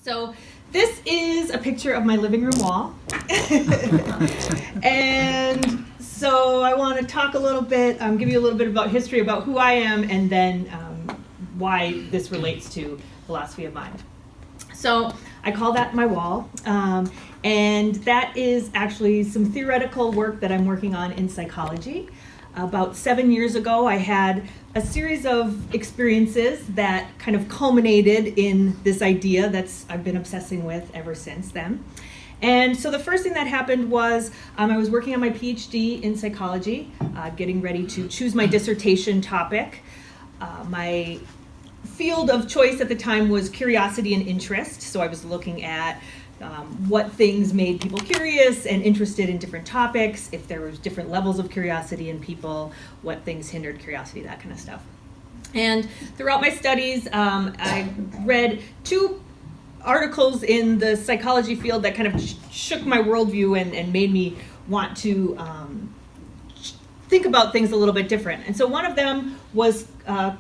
So this is a picture of my living room wall. And so I want to talk a little bit, give you a little bit about history about who I am, and then why this relates to philosophy of mind. So I call that my wall, and that is actually some theoretical work that I'm working on in psychology. About 7 years ago, I had a series of experiences that kind of culminated in this idea that's I've been obsessing with ever since then. And so the first thing that happened was I was working on my PhD in psychology, getting ready to choose my dissertation topic. My field of choice at the time was curiosity and interest, so I was looking at what things made people curious and interested in different topics, if there was different levels of curiosity in people, what things hindered curiosity, that kind of stuff. And throughout my studies, I read two articles in the psychology field that kind of shook my worldview and made me want to think about things a little bit different. And so one of them was an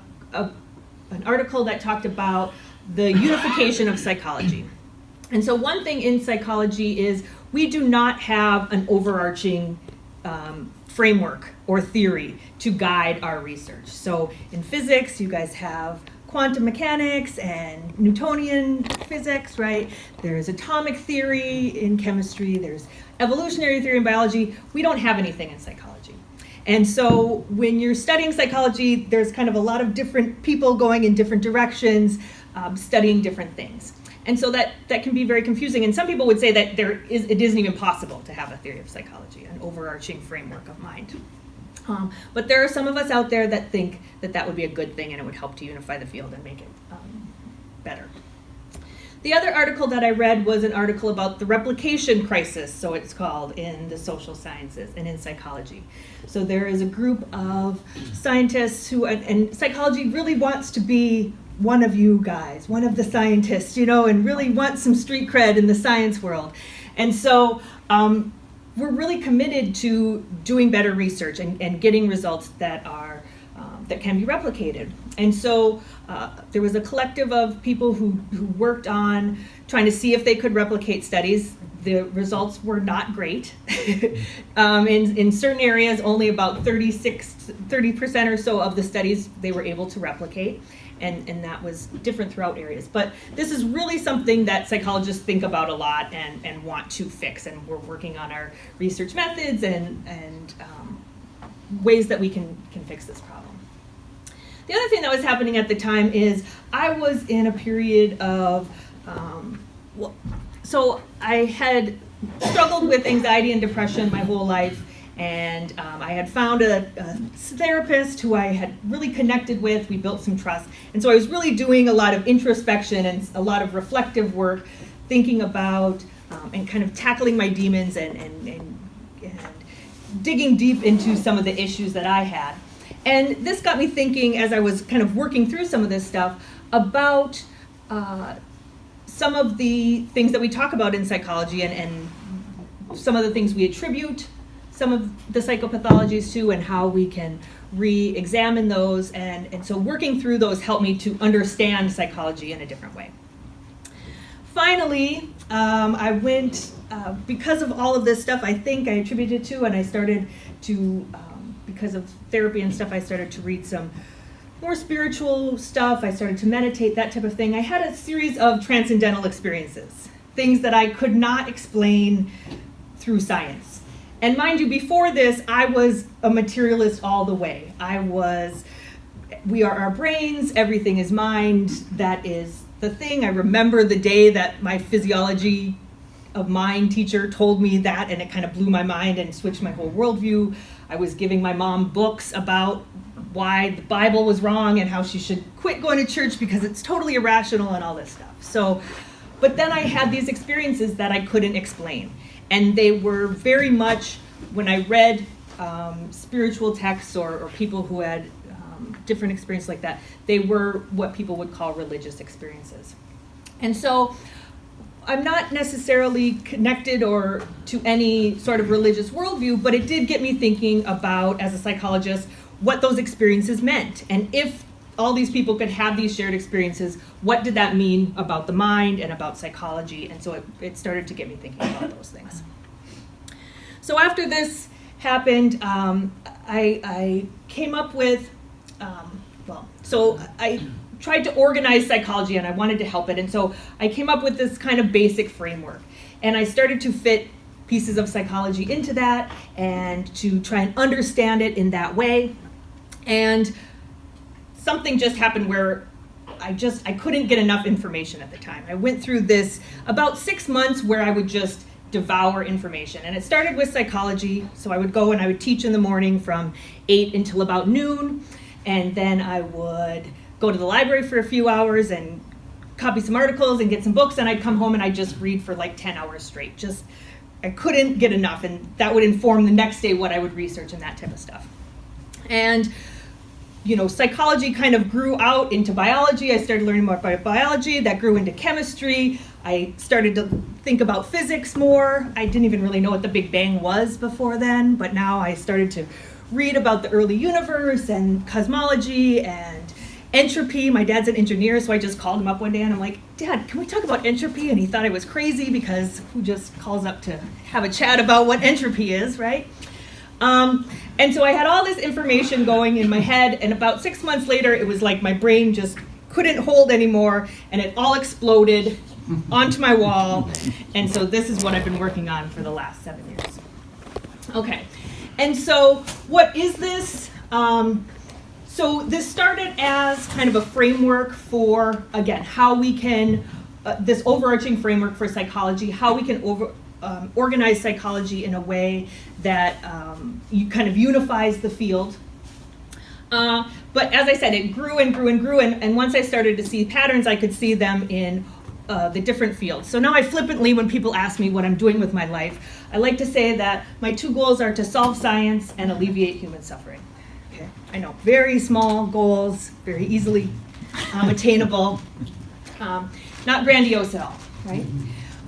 article that talked about the unification of psychology. And so one thing in psychology is we do not have an overarching framework or theory to guide our research. So in physics, you guys have quantum mechanics and Newtonian physics, right? There's atomic theory in chemistry, there's evolutionary theory in biology. We don't have anything in psychology. And so when you're studying psychology, there's kind of a lot of different people going in different directions, studying different things. And so that can be very confusing. And some people would say that it isn't even possible to have a theory of psychology, an overarching framework of mind. But there are some of us out there that think that would be a good thing and it would help to unify the field and make it better. The other article that I read was an article about the replication crisis, so it's called, in the social sciences and in psychology. So there is a group of scientists who, and psychology really wants to be one of you guys, one of the scientists, and really want some street cred in the science world. And so we're really committed to doing better research and getting results that are that can be replicated. And so there was a collective of people who worked on trying to see if they could replicate studies. The results were not great. In certain areas, only about 30% or so of the studies they were able to replicate. And that was different throughout areas. But this is really something that psychologists think about a lot and want to fix. And we're working on our research methods and ways that we can fix this problem. The other thing that was happening at the time is I was in a period of, so I had struggled with anxiety and depression my whole life. And I had found a therapist who I had really connected with. We built some trust. And so I was really doing a lot of introspection and a lot of reflective work, thinking about and kind of tackling my demons and digging deep into some of the issues that I had. And this got me thinking, as I was kind of working through some of this stuff, about some of the things that we talk about in psychology and some of the things we attribute some of the psychopathologies to, and how we can re-examine those. And so working through those helped me to understand psychology in a different way. Finally, I went, because of all of this stuff, I think I attributed to, and I started to, because of therapy and stuff, I started to read some more spiritual stuff. I started to meditate, that type of thing. I had a series of transcendental experiences, things that I could not explain through science. And mind you, before this, I was a materialist all the way. We are our brains, everything is mind, that is the thing. I remember the day that my physiology of mind teacher told me that, and it kind of blew my mind and switched my whole worldview. I was giving my mom books about why the Bible was wrong and how she should quit going to church because it's totally irrational and all this stuff. But then I had these experiences that I couldn't explain. And they were very much, when I read spiritual texts or people who had different experiences like that, they were what people would call religious experiences. And so I'm not necessarily connected or to any sort of religious worldview, but it did get me thinking about, as a psychologist, what those experiences meant. And if all these people could have these shared experiences, what did that mean about the mind and about psychology? And so it started to get me thinking about those things. So after this happened, I came up with, so I tried to organize psychology and I wanted to help it. And so I came up with this kind of basic framework. And I started to fit pieces of psychology into that and to try and understand it in that way. And something just happened where I couldn't get enough information at the time. I went through this about 6 months where I would just devour information. And it started with psychology. So I would go and I would teach in the morning from 8 until about noon. And then I would go to the library for a few hours and copy some articles and get some books. And I'd come home and I'd just read for like 10 hours straight. I couldn't get enough. And that would inform the next day what I would research and that type of stuff. And psychology kind of grew out into biology. I started learning more about biology. That grew into chemistry. I started to think about physics more. I didn't even really know what the Big Bang was before then, but now I started to read about the early universe and cosmology and entropy. My dad's an engineer, so I just called him up one day and I'm like, Dad, can we talk about entropy? And he thought I was crazy because who just calls up to have a chat about what entropy is, right? And so I had all this information going in my head, and about 6 months later, it was like my brain just couldn't hold anymore, and it all exploded onto my wall. And so this is what I've been working on for the last 7 years. Okay, and so what is this? So this started as kind of a framework for, again, how we can, this overarching framework for psychology, how we can organize psychology in a way that kind of unifies the field. But as I said, it grew and grew and grew, and once I started to see patterns, I could see them in the different fields. So now I flippantly, when people ask me what I'm doing with my life, I like to say that my 2 goals are to solve science and alleviate human suffering. Okay, I know, very small goals, very easily attainable, not grandiose at all, right?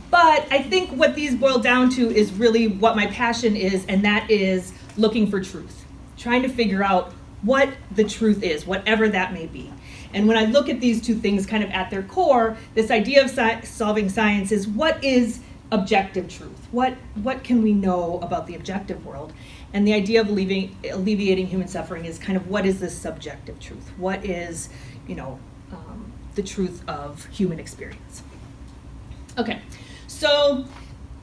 But I think what these boil down to is really what my passion is, and that is looking for truth, trying to figure out what the truth is, whatever that may be. And when I look at these 2 things kind of at their core, this idea of solving science is what is objective truth? What can we know about the objective world? And the idea of alleviating human suffering is kind of what is this subjective truth? What is, the truth of human experience? Okay. So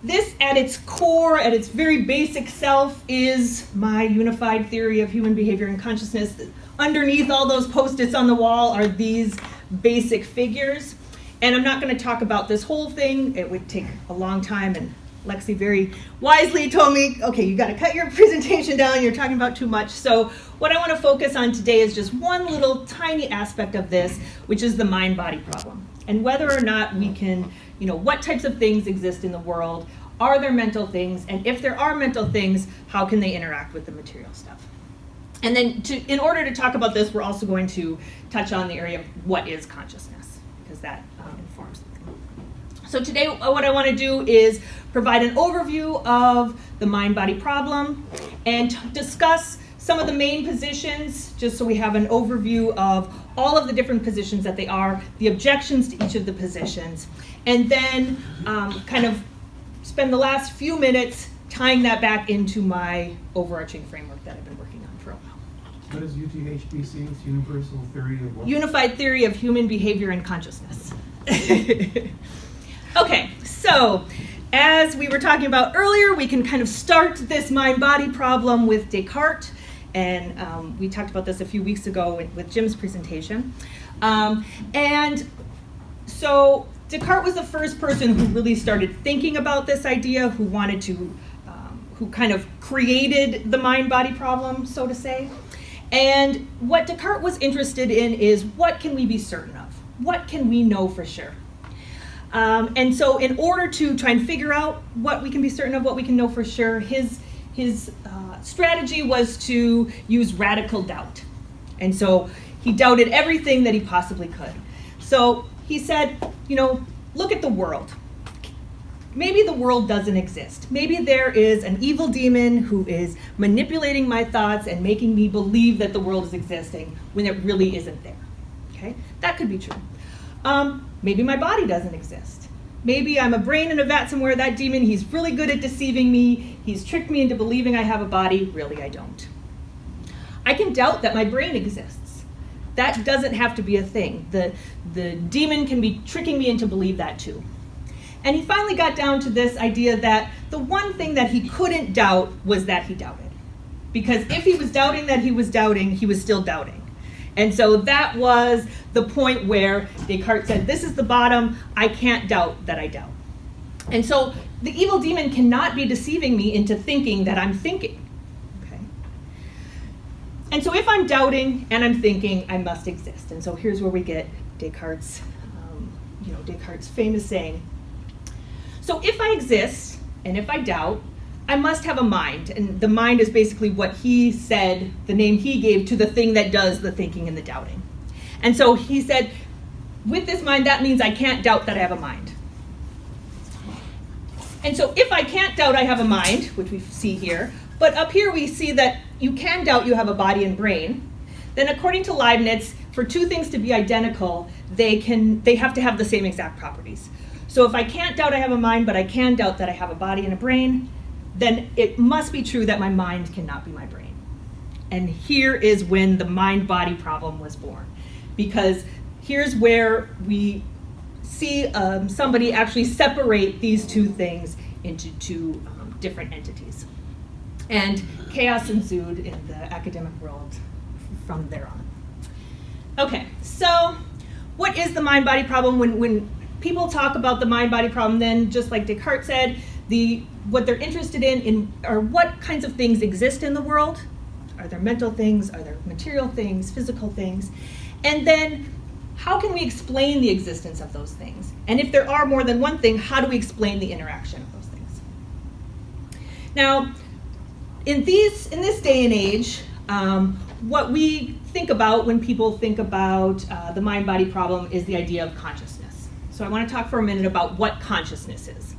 this at its core, at its very basic self, is my unified theory of human behavior and consciousness. Underneath all those Post-its on the wall are these basic figures. And I'm not going to talk about this whole thing. It would take a long time, and Lexi very wisely told me, okay, you got to cut your presentation down. You're talking about too much. So what I want to focus on today is just one little tiny aspect of this, which is the mind-body problem. And whether or not we can, what types of things exist in the world? Are there mental things? And if there are mental things, how can they interact with the material stuff? And then in order to talk about this, we're also going to touch on the area of what is consciousness, because that informs it. So today what I want to do is provide an overview of the mind-body problem and discuss some of the main positions, just so we have an overview of all of the different positions that they are, the objections to each of the positions, and then kind of spend the last few minutes tying that back into my overarching framework that I've been working on for a while. What is UTHBC? It's Universal Theory of what? Unified Theory of Human Behavior and Consciousness. Okay, so as we were talking about earlier, we can kind of start this mind-body problem with Descartes. And we talked about this a few weeks ago with Jim's presentation. And so Descartes was the first person who really started thinking about this idea, who wanted to, who kind of created the mind-body problem, so to say. And what Descartes was interested in is, what can we be certain of? What can we know for sure? And so in order to try and figure out what we can be certain of, what we can know for sure, his strategy was to use radical doubt. And so he doubted everything that he possibly could. So he said, look at the world. Maybe the world doesn't exist. Maybe there is an evil demon who is manipulating my thoughts and making me believe that the world is existing when it really isn't there. Okay, that could be true. Maybe my body doesn't exist. Maybe I'm a brain in a vat somewhere. That demon, he's really good at deceiving me. He's tricked me into believing I have a body. Really, I don't. I can doubt that my brain exists. That doesn't have to be a thing. The demon can be tricking me into believe that too. And he finally got down to this idea that the one thing that he couldn't doubt was that he doubted. Because if he was doubting that he was doubting, he was still doubting. And so that was the point where Descartes said, this is the bottom, I can't doubt that I doubt. And so the evil demon cannot be deceiving me into thinking that I'm thinking. Okay. And so if I'm doubting and I'm thinking, I must exist. And so here's where we get Descartes' Descartes' famous saying. So if I exist and if I doubt, I must have a mind. And the mind is basically what he said, the name he gave to the thing that does the thinking and the doubting. And so he said, with this mind, that means I can't doubt that I have a mind. And so if I can't doubt I have a mind, which we see here, but up here we see that you can doubt you have a body and brain, then according to Leibniz, for two things to be identical, they have to have the same exact properties. So if I can't doubt I have a mind, but I can doubt that I have a body and a brain, then it must be true that my mind cannot be my brain. And here is when the mind-body problem was born. Because here's where we see somebody actually separate these two things into two different entities. And chaos ensued in the academic world from there on. Okay, so what is the mind-body problem? When people talk about the mind-body problem, then just like Descartes said, what they're interested in are what kinds of things exist in the world. Are there mental things? Are there material things, physical things? And then how can we explain the existence of those things? And if there are more than one thing, how do we explain the interaction of those things? Now, in this day and age, what we think about when people think about the mind-body problem is the idea of consciousness. So I want to talk for a minute about what consciousness is.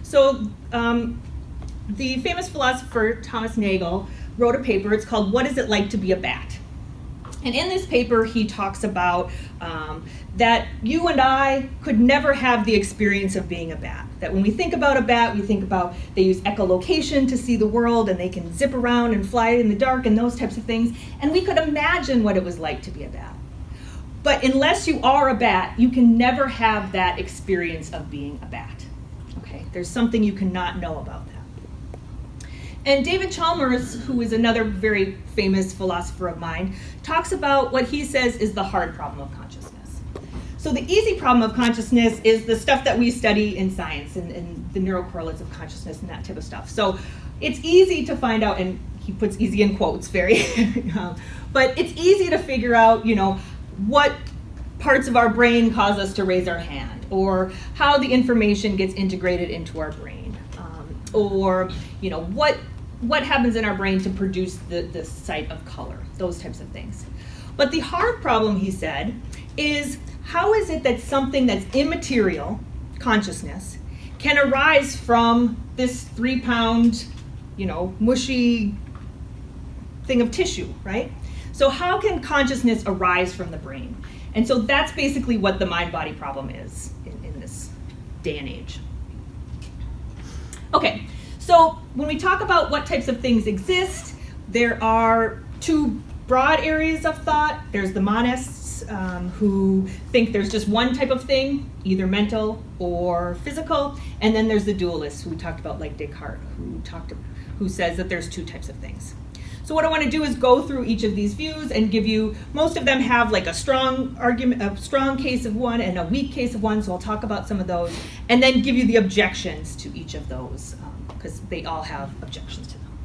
So the famous philosopher Thomas Nagel wrote a paper. It's called What Is It Like to Be a Bat? And in this paper, he talks about that you and I could never have the experience of being a bat. That when we think about a bat, we think about they use echolocation to see the world, and they can zip around and fly in the dark and those types of things. And we could imagine what it was like to be a bat. But unless you are a bat, you can never have that experience of being a bat. Okay, there's something you cannot know about that. And David Chalmers, who is another very famous philosopher of mind, talks about what he says is the hard problem of consciousness. So the easy problem of consciousness is the stuff that we study in science and the neurocorrelates of consciousness and that type of stuff. So it's easy to find out, and he puts easy in quotes, very, but it's easy to figure out, what parts of our brain cause us to raise our hand, or how the information gets integrated into our brain, or what happens in our brain to produce the sight of color, those types of things. But the hard problem, he said, is how is it that something that's immaterial, consciousness, can arise from this 3-pound, mushy thing of tissue, right? So how can consciousness arise from the brain? And so that's basically what the mind-body problem is in this day and age. Okay, so when we talk about what types of things exist, there are two broad areas of thought. There's the monists, who think there's just one type of thing, either mental or physical, and then there's the dualists, who we talked about, like Descartes, who says that there's two types of things. So what I want to do is go through each of these views and give you, most of them have like a strong argument, a strong case of one and a weak case of one, so I'll talk about some of those, and then give you the objections to each of those, because they all have objections to them.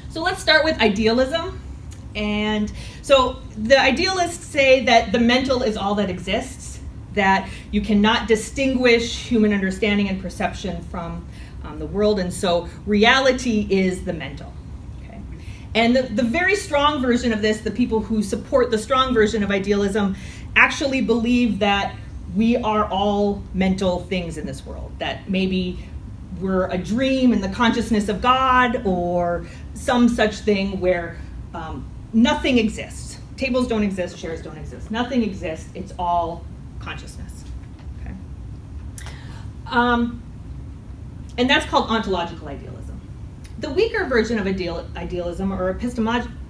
So let's start with idealism. And so the idealists say that the mental is all that exists, that you cannot distinguish human understanding and perception from the world, and so reality is the mental. Okay? And the very strong version of this, the people who support the strong version of idealism, actually believe that we are all mental things in this world, that maybe we're a dream in the consciousness of God, or some such thing where nothing exists. tables don't exist, chairs don't exist. Nothing exists, it's all consciousness. Okay? And that's called ontological idealism. The weaker version of idealism, or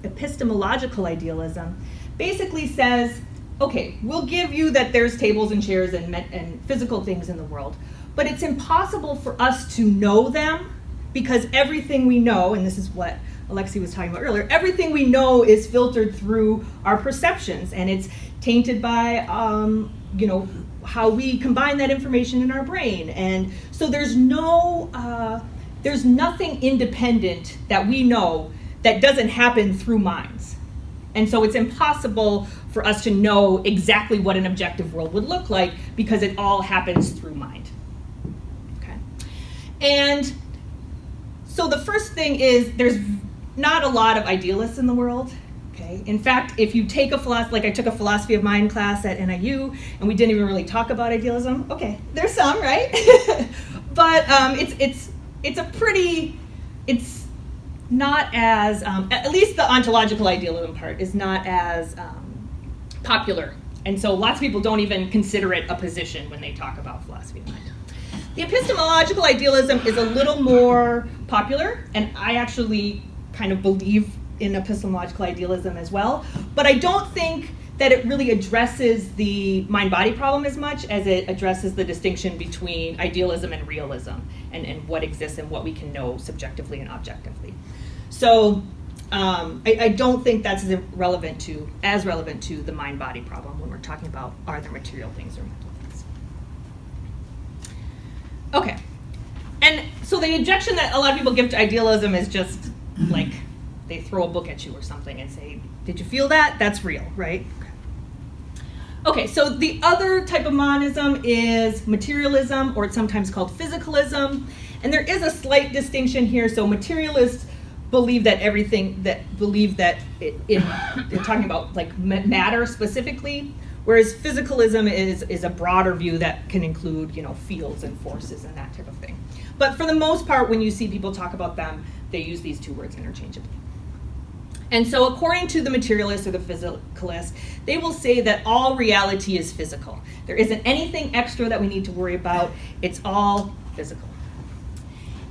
epistemological idealism, basically says, okay, we'll give you that there's tables and chairs and physical things in the world, but it's impossible for us to know them because everything we know, and this is what Alexi was talking about earlier, everything we know is filtered through our perceptions, and it's tainted by, how we combine that information in our brain. And so there's nothing independent that we know that doesn't happen through minds. And so it's impossible for us to know exactly what an objective world would look like because it all happens through mind. Okay? And so the first thing is there's not a lot of idealists in the world. Okay? In fact, if you take a philosophy, like I took a philosophy of mind class at NIU, and we didn't even really talk about idealism. Okay, there's some, right? But it's not as, at least the ontological idealism part is not as popular. And so lots of people don't even consider it a position when they talk about philosophy of mind. The epistemological idealism is a little more popular, and I actually kind of believe in epistemological idealism as well, but I don't think that it really addresses the mind-body problem as much as it addresses the distinction between idealism and realism and what exists and what we can know subjectively and objectively. So I don't think that's as relevant to the mind-body problem when we're talking about are there material things or mental things. Okay, and so the objection that a lot of people give to idealism is just like they throw a book at you or something and say, did you feel that? That's real, right? Okay, so the other type of monism is materialism, or it's sometimes called physicalism. And there is a slight distinction here. So materialists believe that they're talking about like matter specifically, whereas physicalism is a broader view that can include, fields and forces and that type of thing. But for the most part, when you see people talk about them, they use these two words interchangeably. And so according to the materialist or the physicalist, they will say that all reality is physical. There isn't anything extra that we need to worry about. It's all physical.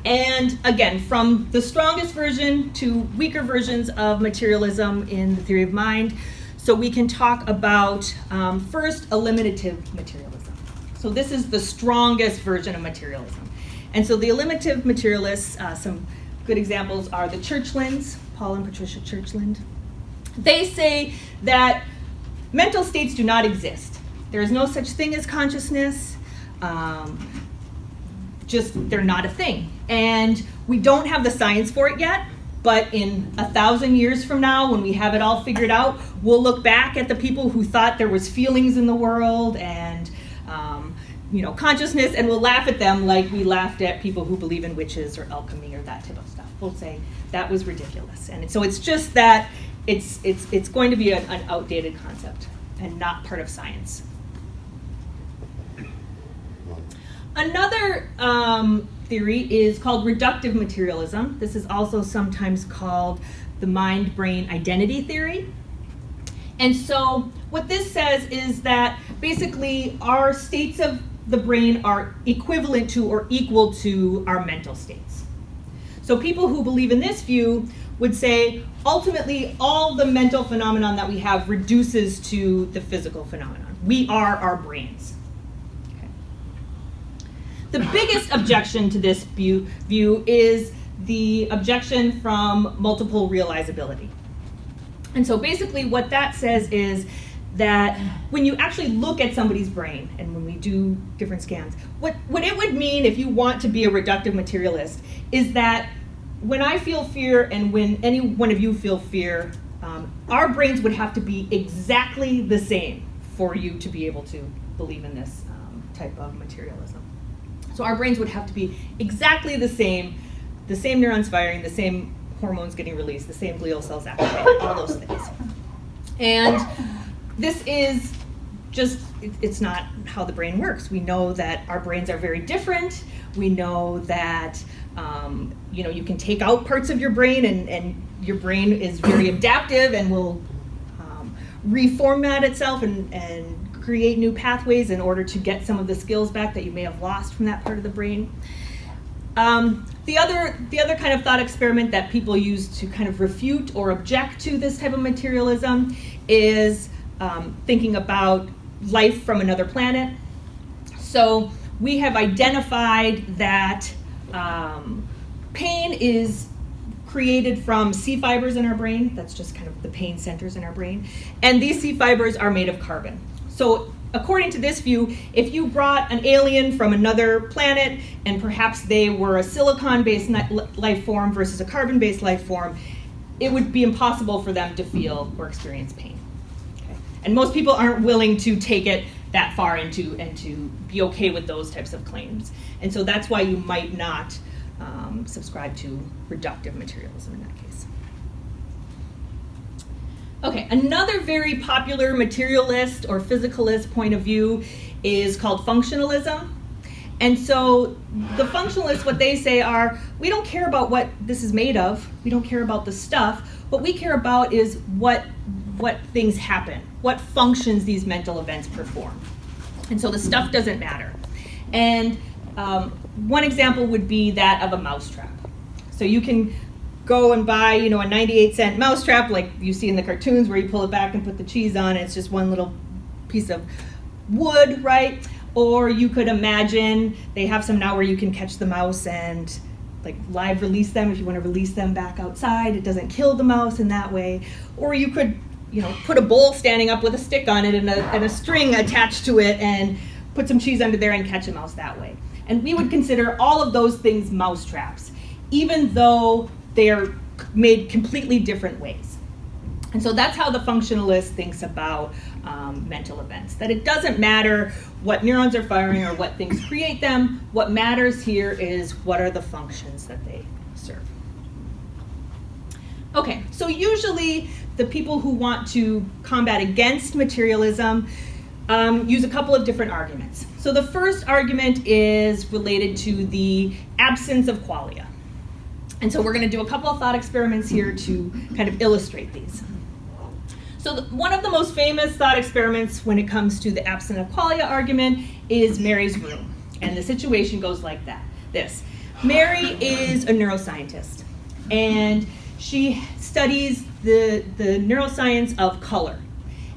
And again, from the strongest version to weaker versions of materialism in the theory of mind, so we can talk about first eliminative materialism. So this is the strongest version of materialism. And so the eliminative materialists, some good examples are the Churchlands, Paul and Patricia Churchland. They say that mental states do not exist. There is no such thing as consciousness. They're not a thing. And we don't have the science for it yet, but in 1,000 years from now, when we have it all figured out, we'll look back at the people who thought there was feelings in the world and consciousness, and we'll laugh at them like we laughed at people who believe in witches or alchemy or that type of stuff. We'll say that was ridiculous. And so it's just that it's going to be an outdated concept and not part of science. Another theory is called reductive materialism. This is also sometimes called the mind-brain identity theory. And so what this says is that basically our states of the brain are equivalent to or equal to our mental states. So people who believe in this view would say ultimately all the mental phenomenon that we have reduces to the physical phenomenon. We are our brains. Okay. The biggest objection to this view is the objection from multiple realizability. And so basically what that says is that when you actually look at somebody's brain and when we do different scans, what it would mean if you want to be a reductive materialist is that when I feel fear and when any one of you feel fear, our brains would have to be exactly the same for you to be able to believe in this type of materialism. So our brains would have to be exactly the same neurons firing, the same hormones getting released, the same glial cells activated, all those things. And this is just, it's not how the brain works. We know that our brains are very different. We know that, you can take out parts of your brain and your brain is very adaptive and will reformat itself and create new pathways in order to get some of the skills back that you may have lost from that part of the brain. The other kind of thought experiment that people use to kind of refute or object to this type of materialism is thinking about life from another planet. So we have identified that pain is created from C fibers in our brain. That's just kind of the pain centers in our brain. And these C fibers are made of carbon. So according to this view, if you brought an alien from another planet and perhaps they were a silicon-based life form versus a carbon-based life form, it would be impossible for them to feel or experience pain. Okay? And most people aren't willing to take it that far and to be okay with those types of claims. And so that's why you might not subscribe to reductive materialism in that case. Okay, another very popular materialist or physicalist point of view is called functionalism. And so the functionalists, what they say are, we don't care about what this is made of, we don't care about the stuff, what we care about is what things happen, what functions these mental events perform. And so the stuff doesn't matter. And one example would be that of a mousetrap. So you can go and buy, a 98-cent mousetrap like you see in the cartoons where you pull it back and put the cheese on, and it's just one little piece of wood, right? Or you could imagine, they have some now where you can catch the mouse and like live release them if you want to release them back outside. It doesn't kill the mouse in that way. Or you could, put a bowl standing up with a stick on it and a string attached to it and put some cheese under there and catch a mouse that way. And we would consider all of those things mousetraps, even though they are made completely different ways. And so that's how the functionalist thinks about mental events, that it doesn't matter what neurons are firing or what things create them. What matters here is what are the functions that they serve. Okay, so usually the people who want to combat against materialism use a couple of different arguments. So the first argument is related to the absence of qualia. And so we're going to do a couple of thought experiments here to kind of illustrate these. So one of the most famous thought experiments when it comes to the absence of qualia argument is Mary's room. And the situation goes like this. Mary is a neuroscientist, and she studies the neuroscience of color.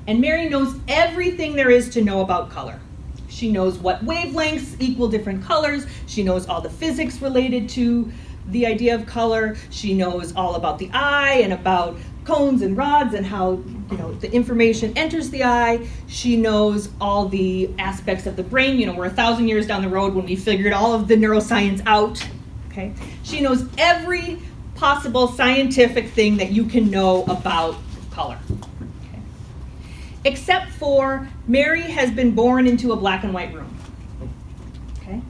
And Mary knows everything there is to know about color. She knows what wavelengths equal different colors. She knows all the physics related to the idea of color. She knows all about the eye and about cones and rods and how the information enters the eye. She knows all the aspects of the brain. We're 1,000 years down the road when we figured all of the neuroscience out. Okay, she knows every possible scientific thing that you can know about color. Okay. Except for Mary has been born into a black and white room. Okay?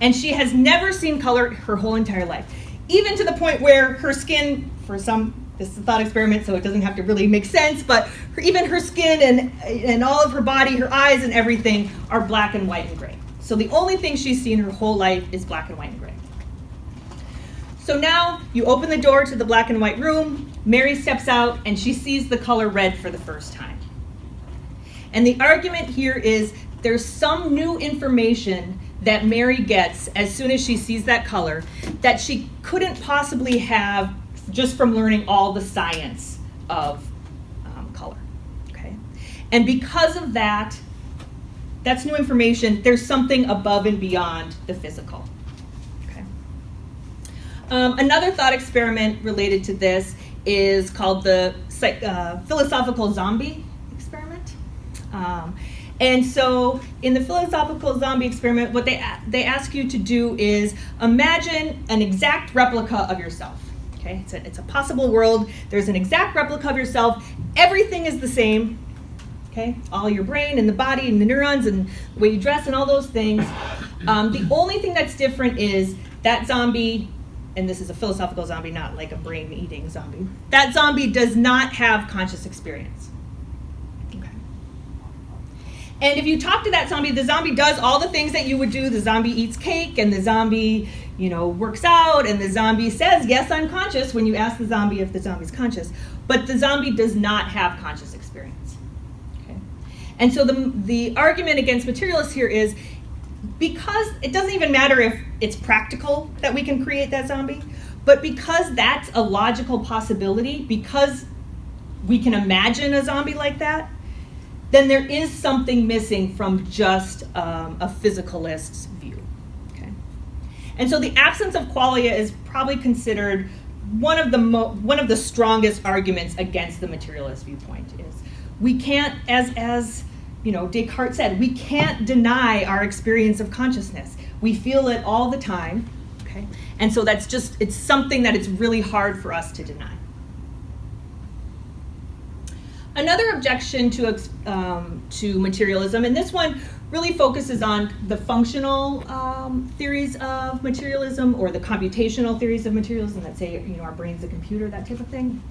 And she has never seen color her whole entire life. Even to the point where her skin, this is a thought experiment, so it doesn't have to really make sense, but even her skin and all of her body, her eyes and everything are black and white and gray. So the only thing she's seen her whole life is black and white and gray. So now you open the door to the black and white room, Mary steps out and she sees the color red for the first time. And the argument here is there's some new information that Mary gets as soon as she sees that color that she couldn't possibly have just from learning all the science of color. Okay? And because of that, that's new information. There's something above and beyond the physical. Okay? Another thought experiment related to this is called the philosophical zombie experiment. And so in the philosophical zombie experiment, what they ask you to do is imagine an exact replica of yourself. Okay, it's a possible world. There's an exact replica of yourself. Everything is the same. Okay, all your brain and the body and the neurons and the way you dress and all those things. The only thing that's different is that zombie, and this is a philosophical zombie, not like a brain-eating zombie. That zombie does not have conscious experience. And if you talk to that zombie, the zombie does all the things that you would do. The zombie eats cake, and the zombie, works out, and the zombie says, yes, I'm conscious, when you ask the zombie if the zombie's conscious. But the zombie does not have conscious experience. And so the argument against materialists here is, because it doesn't even matter if it's practical that we can create that zombie, but because that's a logical possibility, because we can imagine a zombie like that, then there is something missing from just a physicalist's view. Okay? And so the absence of qualia is probably considered one of the strongest arguments against the materialist viewpoint. Is we can't, as Descartes said, we can't deny our experience of consciousness. We feel it all the time, okay? And so it's something that it's really hard for us to deny. Another objection to materialism, and this one really focuses on the functional theories of materialism, or the computational theories of materialism that say, our brain's a computer, that type of thing,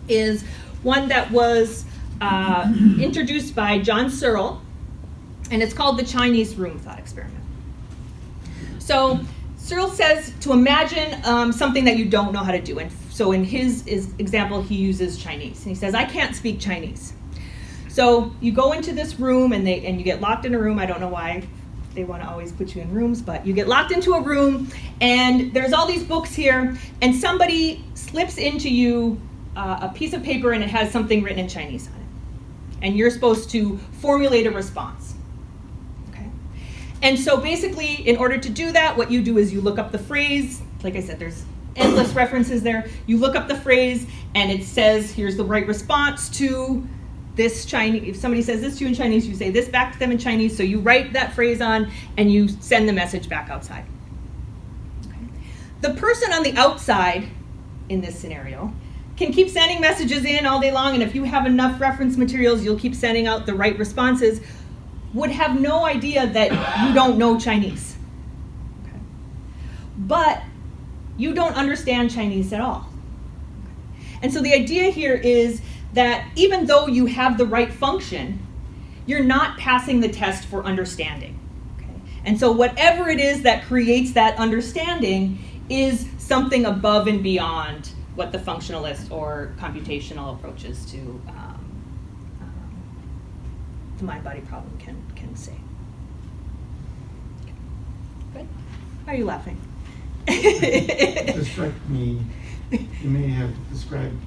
is one that was introduced by John Searle, and it's called the Chinese room thought experiment. So Searle says to imagine something that you don't know how to do. And so in his example, he uses Chinese. And he says, I can't speak Chinese. So you go into this room and you get locked in a room. I don't know why they want to always put you in rooms, but you get locked into a room and there's all these books here, and somebody slips into you a piece of paper and it has something written in Chinese on it. And you're supposed to formulate a response. Okay? And so basically, in order to do that, what you do is you look up the phrase. Like I said, there's endless references there. You look up the phrase, and it says, here's the right response to this Chinese. If somebody says this to you in Chinese, you say this back to them in Chinese. So you write that phrase on, and you send the message back outside. Okay? The person on the outside, in this scenario, can keep sending messages in all day long, and if you have enough reference materials, you'll keep sending out the right responses, would have no idea that you don't know Chinese. Okay. But you don't understand Chinese at all. And so the idea here is that even though you have the right function, you're not passing the test for understanding. Okay. And so whatever it is that creates that understanding is something above and beyond what the functionalist or computational approaches to the mind-body problem can say. Good. Why are you laughing? It struck me, you may have described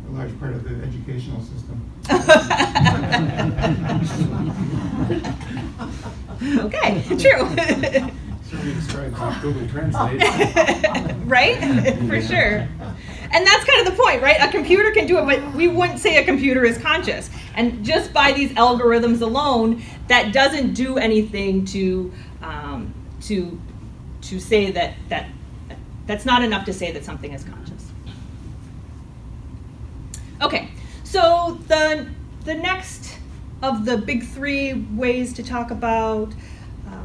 a large part of the educational system. Okay, true. Certainly described by Google Translate. Right? For sure. And that's kind of the point, right? A computer can do it, but we wouldn't say a computer is conscious. And just by these algorithms alone, that doesn't do anything to say that's not enough to say that something is conscious. Okay, so the next of the big three ways to talk about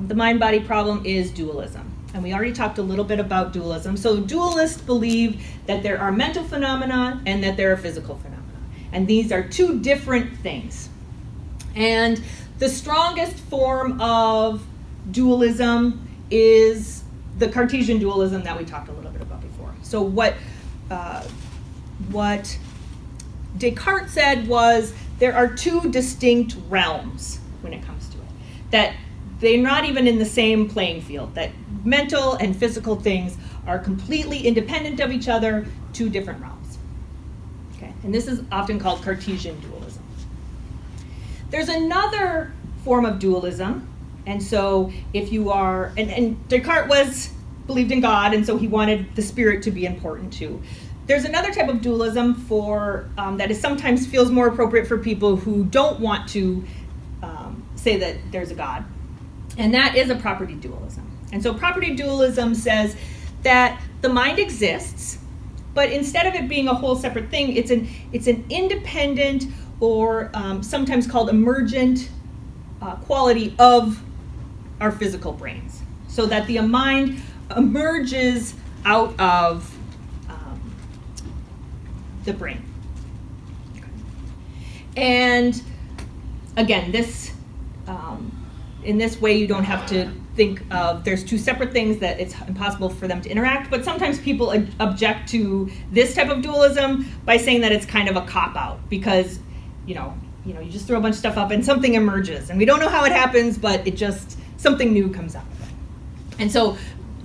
the mind-body problem is dualism. And we already talked a little bit about dualism. So dualists believe that there are mental phenomena and that there are physical phenomena. And these are two different things. And the strongest form of dualism is the Cartesian dualism that we talked a little bit about before. So what Descartes said was there are two distinct realms when it comes to it. That they're not even in the same playing field, that mental and physical things are completely independent of each other, two different realms. Okay, and this is often called Cartesian dualism. There's another form of dualism, and so if you are, and Descartes believed in God, and so he wanted the spirit to be important too. There's another type of dualism that is sometimes feels more appropriate for people who don't want to say that there's a God. And that is a property dualism. And so property dualism says that the mind exists, but instead of it being a whole separate thing, it's an independent or sometimes called emergent quality of our physical brains. So that the mind emerges out of the brain. And again, in this way, you don't have to think of there's two separate things that it's impossible for them to interact, but sometimes people object to this type of dualism by saying that it's kind of a cop-out because, you just throw a bunch of stuff up and something emerges. And we don't know how it happens, but something new comes out of it. And so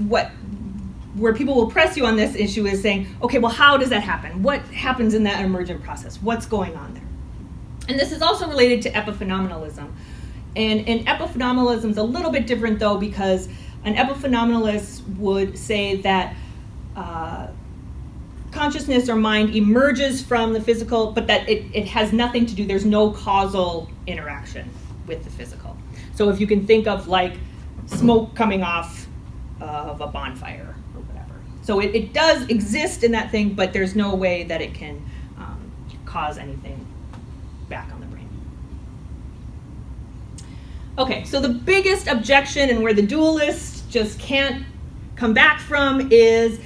where people will press you on this issue is saying, okay, well, how does that happen? What happens in that emergent process? What's going on there? And this is also related to epiphenomenalism. And epiphenomenalism is a little bit different, though, because an epiphenomenalist would say that consciousness or mind emerges from the physical, but that it has nothing to do, there's no causal interaction with the physical. So if you can think of like smoke coming off of a bonfire or whatever. So it does exist in that thing, but there's no way that it can cause anything back on the brain. Okay, so the biggest objection and where the dualists just can't come back from is,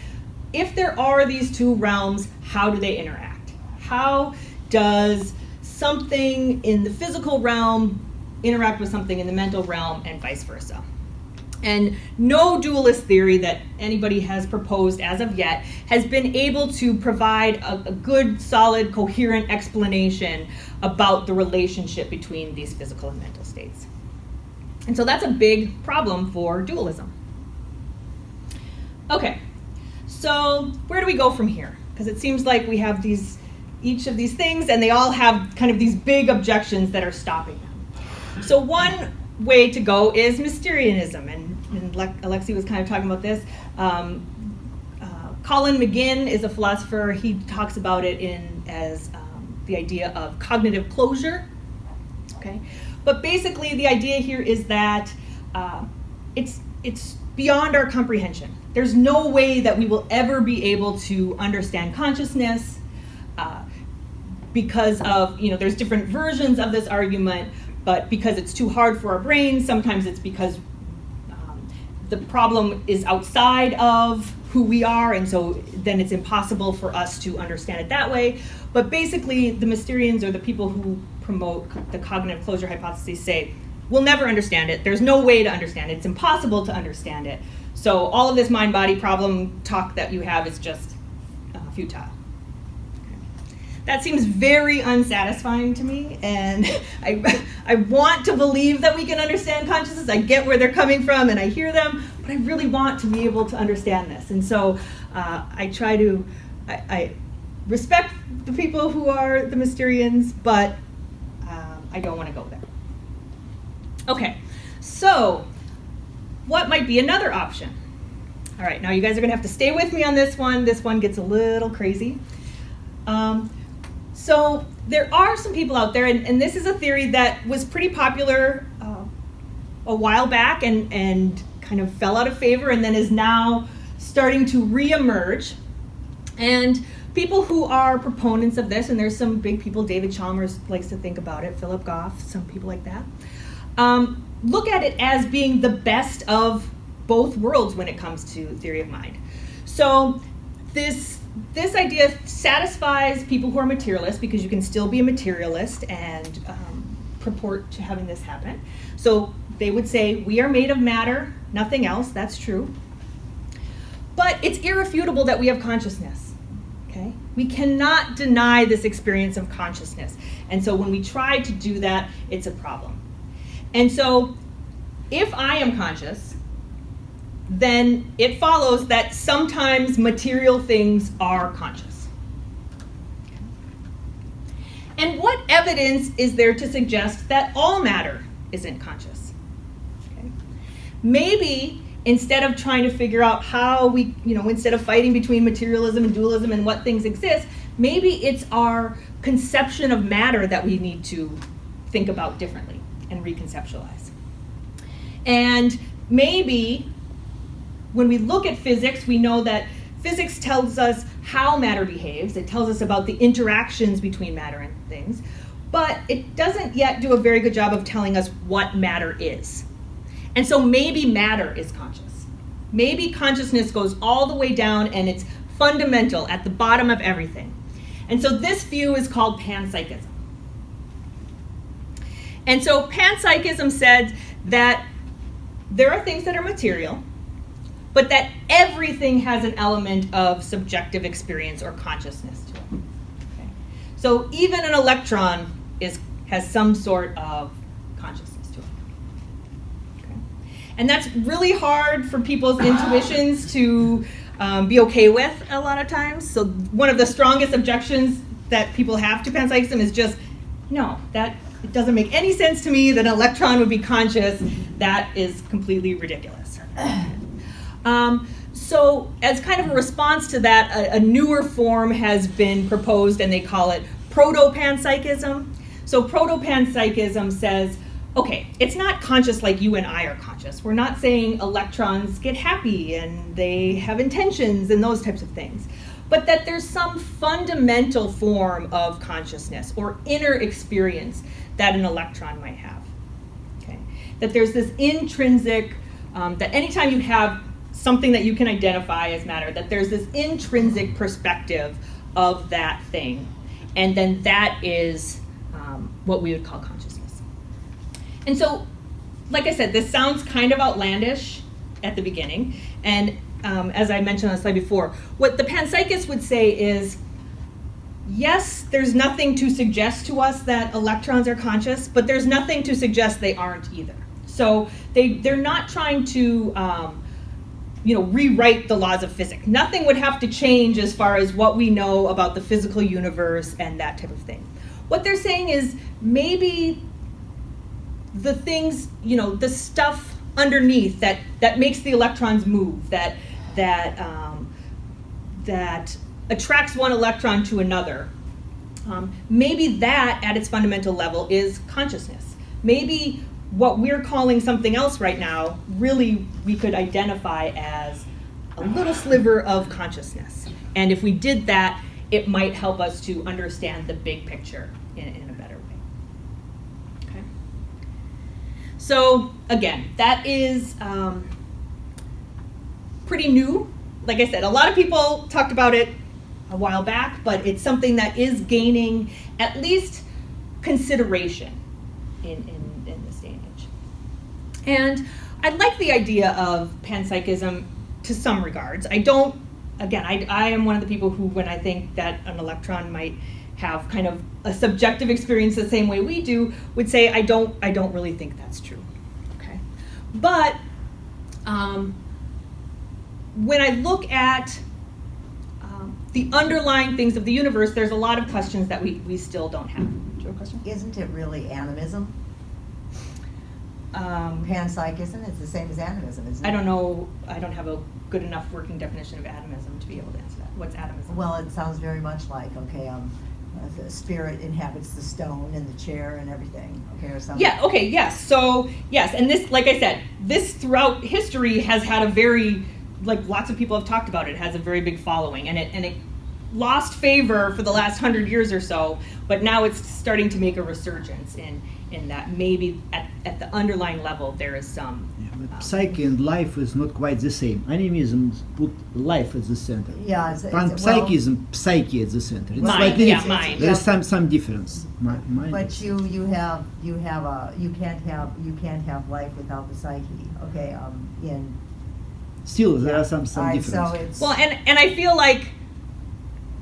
if there are these two realms, how do they interact? How does something in the physical realm interact with something in the mental realm and vice versa? And no dualist theory that anybody has proposed as of yet has been able to provide a good, solid, coherent explanation about the relationship between these physical and mental states. And so that's a big problem for dualism. Okay, so where do we go from here? Because it seems like we have each of these things, and they all have kind of these big objections that are stopping them. So one way to go is Mysterianism, and Alexi was kind of talking about this. Colin McGinn is a philosopher. He talks about it as the idea of cognitive closure. Okay, but basically the idea here is that it's beyond our comprehension. There's no way that we will ever be able to understand consciousness because of, there's different versions of this argument, but because it's too hard for our brains, sometimes it's because the problem is outside of who we are, and so then it's impossible for us to understand it that way. But basically, the Mysterians, or the people who promote the cognitive closure hypothesis, say, we'll never understand it. There's no way to understand it. It's impossible to understand it. So all of this mind-body problem talk that you have is just futile. That seems very unsatisfying to me, and I want to believe that we can understand consciousness. I get where they're coming from, and I hear them, but I really want to be able to understand this. And so I respect the people who are the Mysterians, but I don't want to go there. Okay, so what might be another option? All right, now you guys are going to have to stay with me on this one. This one gets a little crazy. So there are some people out there, and this is a theory that was pretty popular a while back and kind of fell out of favor and then is now starting to reemerge. And people who are proponents of this, and there's some big people, David Chalmers likes to think about it, Philip Goff, some people like that, look at it as being the best of both worlds when it comes to theory of mind. So this idea satisfies people who are materialists, because you can still be a materialist and purport to having this happen. So they would say, we are made of matter, nothing else. That's true. But it's irrefutable that we have consciousness. Okay? We cannot deny this experience of consciousness. And so when we try to do that, it's a problem. And so if I am conscious, then it follows that sometimes material things are conscious. And what evidence is there to suggest that all matter isn't conscious? Okay. Maybe instead of trying to figure out how we, instead of fighting between materialism and dualism and what things exist, maybe it's our conception of matter that we need to think about differently and reconceptualize. And maybe when we look at physics, we know that physics tells us how matter behaves. It tells us about the interactions between matter and things, but it doesn't yet do a very good job of telling us what matter is. And so maybe matter is conscious. Maybe consciousness goes all the way down and it's fundamental at the bottom of everything. And so this view is called panpsychism. And so panpsychism said that there are things that are material, but that everything has an element of subjective experience or consciousness to it. Okay. So even an electron is has some sort of consciousness to it. Okay? And that's really hard for people's intuitions to be okay with a lot of times. So one of the strongest objections that people have to panpsychism is just, no, that it doesn't make any sense to me that an electron would be conscious. That is completely ridiculous. So as kind of a response to that, a newer form has been proposed, and they call it proto-panpsychism. So proto-panpsychism says, okay, it's not conscious like you and I are conscious. We're not saying electrons get happy and they have intentions and those types of things, but that there's some fundamental form of consciousness or inner experience that an electron might have. Okay? That there's this intrinsic, that anytime you have something that you can identify as matter, that there's this intrinsic perspective of that thing. And then that is what we would call consciousness. And so, like I said, this sounds kind of outlandish at the beginning. And as I mentioned on the slide before, what the panpsychist would say is, yes, there's nothing to suggest to us that electrons are conscious, but there's nothing to suggest they aren't either. So they're not trying to rewrite the laws of physics. Nothing would have to change as far as what we know about the physical universe and that type of thing. What they're saying is maybe the things, the stuff underneath that makes the electrons move, that attracts one electron to another, maybe that at its fundamental level is consciousness. Maybe what we're calling something else right now, really we could identify as a little sliver of consciousness. And if we did that, it might help us to understand the big picture in a better way. Okay. So again, that is pretty new. Like I said, a lot of people talked about it a while back, but it's something that is gaining at least consideration in this day and age. And I like the idea of panpsychism to some regards. I am one of the people who, when I think that an electron might have kind of a subjective experience the same way we do, would say I don't really think that's true. Okay, but when I look at the underlying things of the universe, there's a lot of questions that we still don't have. Do you have a question? Isn't it really animism? Panpsychism is the same as animism, isn't it? I don't know. I don't have a good enough working definition of atomism to be able to answer that. What's atomism? Well, it sounds very much like, the spirit inhabits the stone and the chair and everything, okay, or something. Yeah, okay, yes. So, yes, and this, like I said, this throughout history has had a very, lots of people have talked about it, has a very big following, and it lost favor for the last 100 years or so, but now it's starting to make a resurgence in that maybe at the underlying level there is some... But psyche and life is not quite the same. Animism put life at the center. Yeah, Panpsychism, psyche at the center. It's Mind, mind. There is some difference. Mind. But you can't have life without the psyche. Okay, Still, there are some Alright, difference. so it's Well, and I feel like,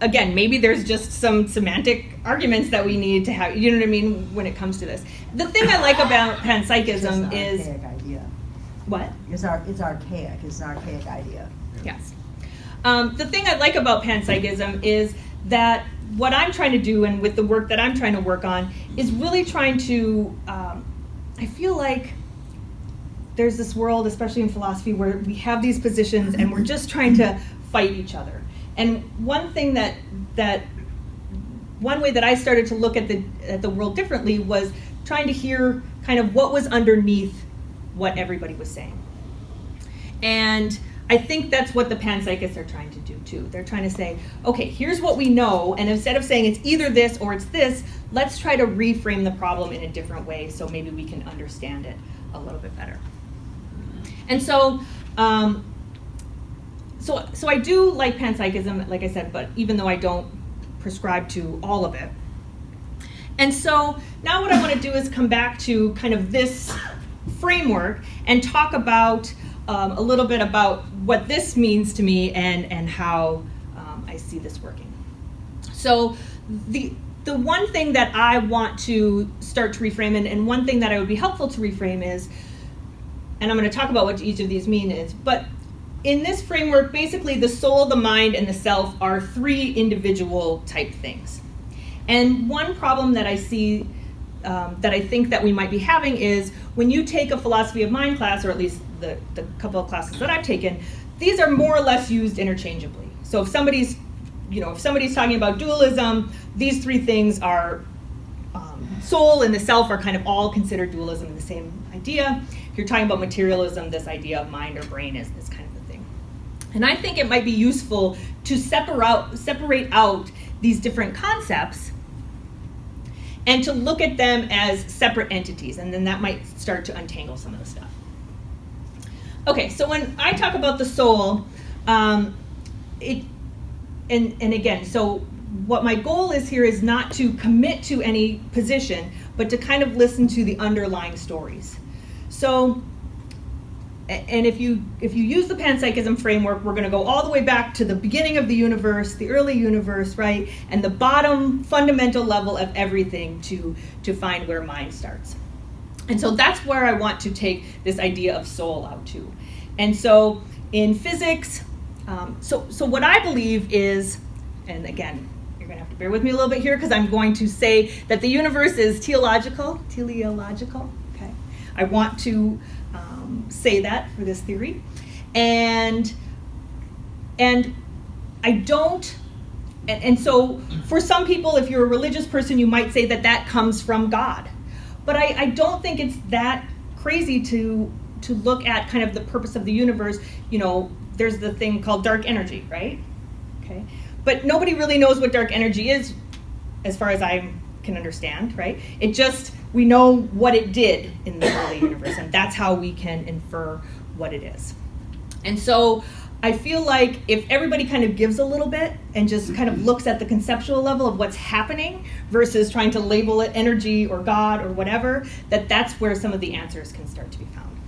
again, maybe there's just some semantic arguments that we need to have, you know what I mean, when it comes to this. The thing I like about panpsychism is... It's an archaic idea. What? It's archaic. It's an archaic idea. Yes. The thing I like about panpsychism is that what I'm trying to do, and with the work that I'm trying to work on, is really trying to, I feel like there's this world, especially in philosophy, where we have these positions and we're just trying to fight each other. And one thing one way that I started to look at the world differently was trying to hear kind of what was underneath what everybody was saying. And I think that's what the panpsychists are trying to do too. They're trying to say, okay, here's what we know, and instead of saying it's either this or it's this, let's try to reframe the problem in a different way so maybe we can understand it a little bit better. And so so I do like panpsychism, like I said, but even though I don't prescribe to all of it. And so now what I want to do is come back to kind of this framework and talk about a little bit about what this means to me and how I see this working. So the one thing that I want to start to reframe, and one thing that I would be helpful to reframe is, and I'm going to talk about what each of these mean is, but in this framework, basically the soul, the mind, and the self are three individual type things. And one problem that I see, that I think that we might be having is when you take a philosophy of mind class, or at least the couple of classes that I've taken, these are more or less used interchangeably. So if somebody's talking about dualism, these three things are soul and the self are kind of all considered dualism in the same idea. If you're talking about materialism, this idea of mind or brain is kind of the thing. And I think it might be useful to separate out these different concepts and to look at them as separate entities, and then that might start to untangle some of the stuff. Okay, so when I talk about the soul, and again, so what my goal is here is not to commit to any position, but to kind of listen to the underlying stories. So, and if you use the panpsychism framework, we're going to go all the way back to the beginning of the universe, the early universe, right? And the bottom fundamental level of everything to find where mind starts. And so that's where I want to take this idea of soul out to. And so in physics, so what I believe is, and again, you're going to have to bear with me a little bit here because I'm going to say that the universe is teleological, okay? I want to say that for this theory. And I don't, and so for some people, if you're a religious person, you might say that that comes from God. But I don't think it's that crazy to look at kind of the purpose of the universe. You know, there's the thing called dark energy, right? Okay. But nobody really knows what dark energy is, as far as I can understand, right? It just, we know what it did in the early universe, and that's how we can infer what it is. And so I feel like if everybody kind of gives a little bit and just kind of looks at the conceptual level of what's happening versus trying to label it energy or God or whatever, that's where some of the answers can start to be found.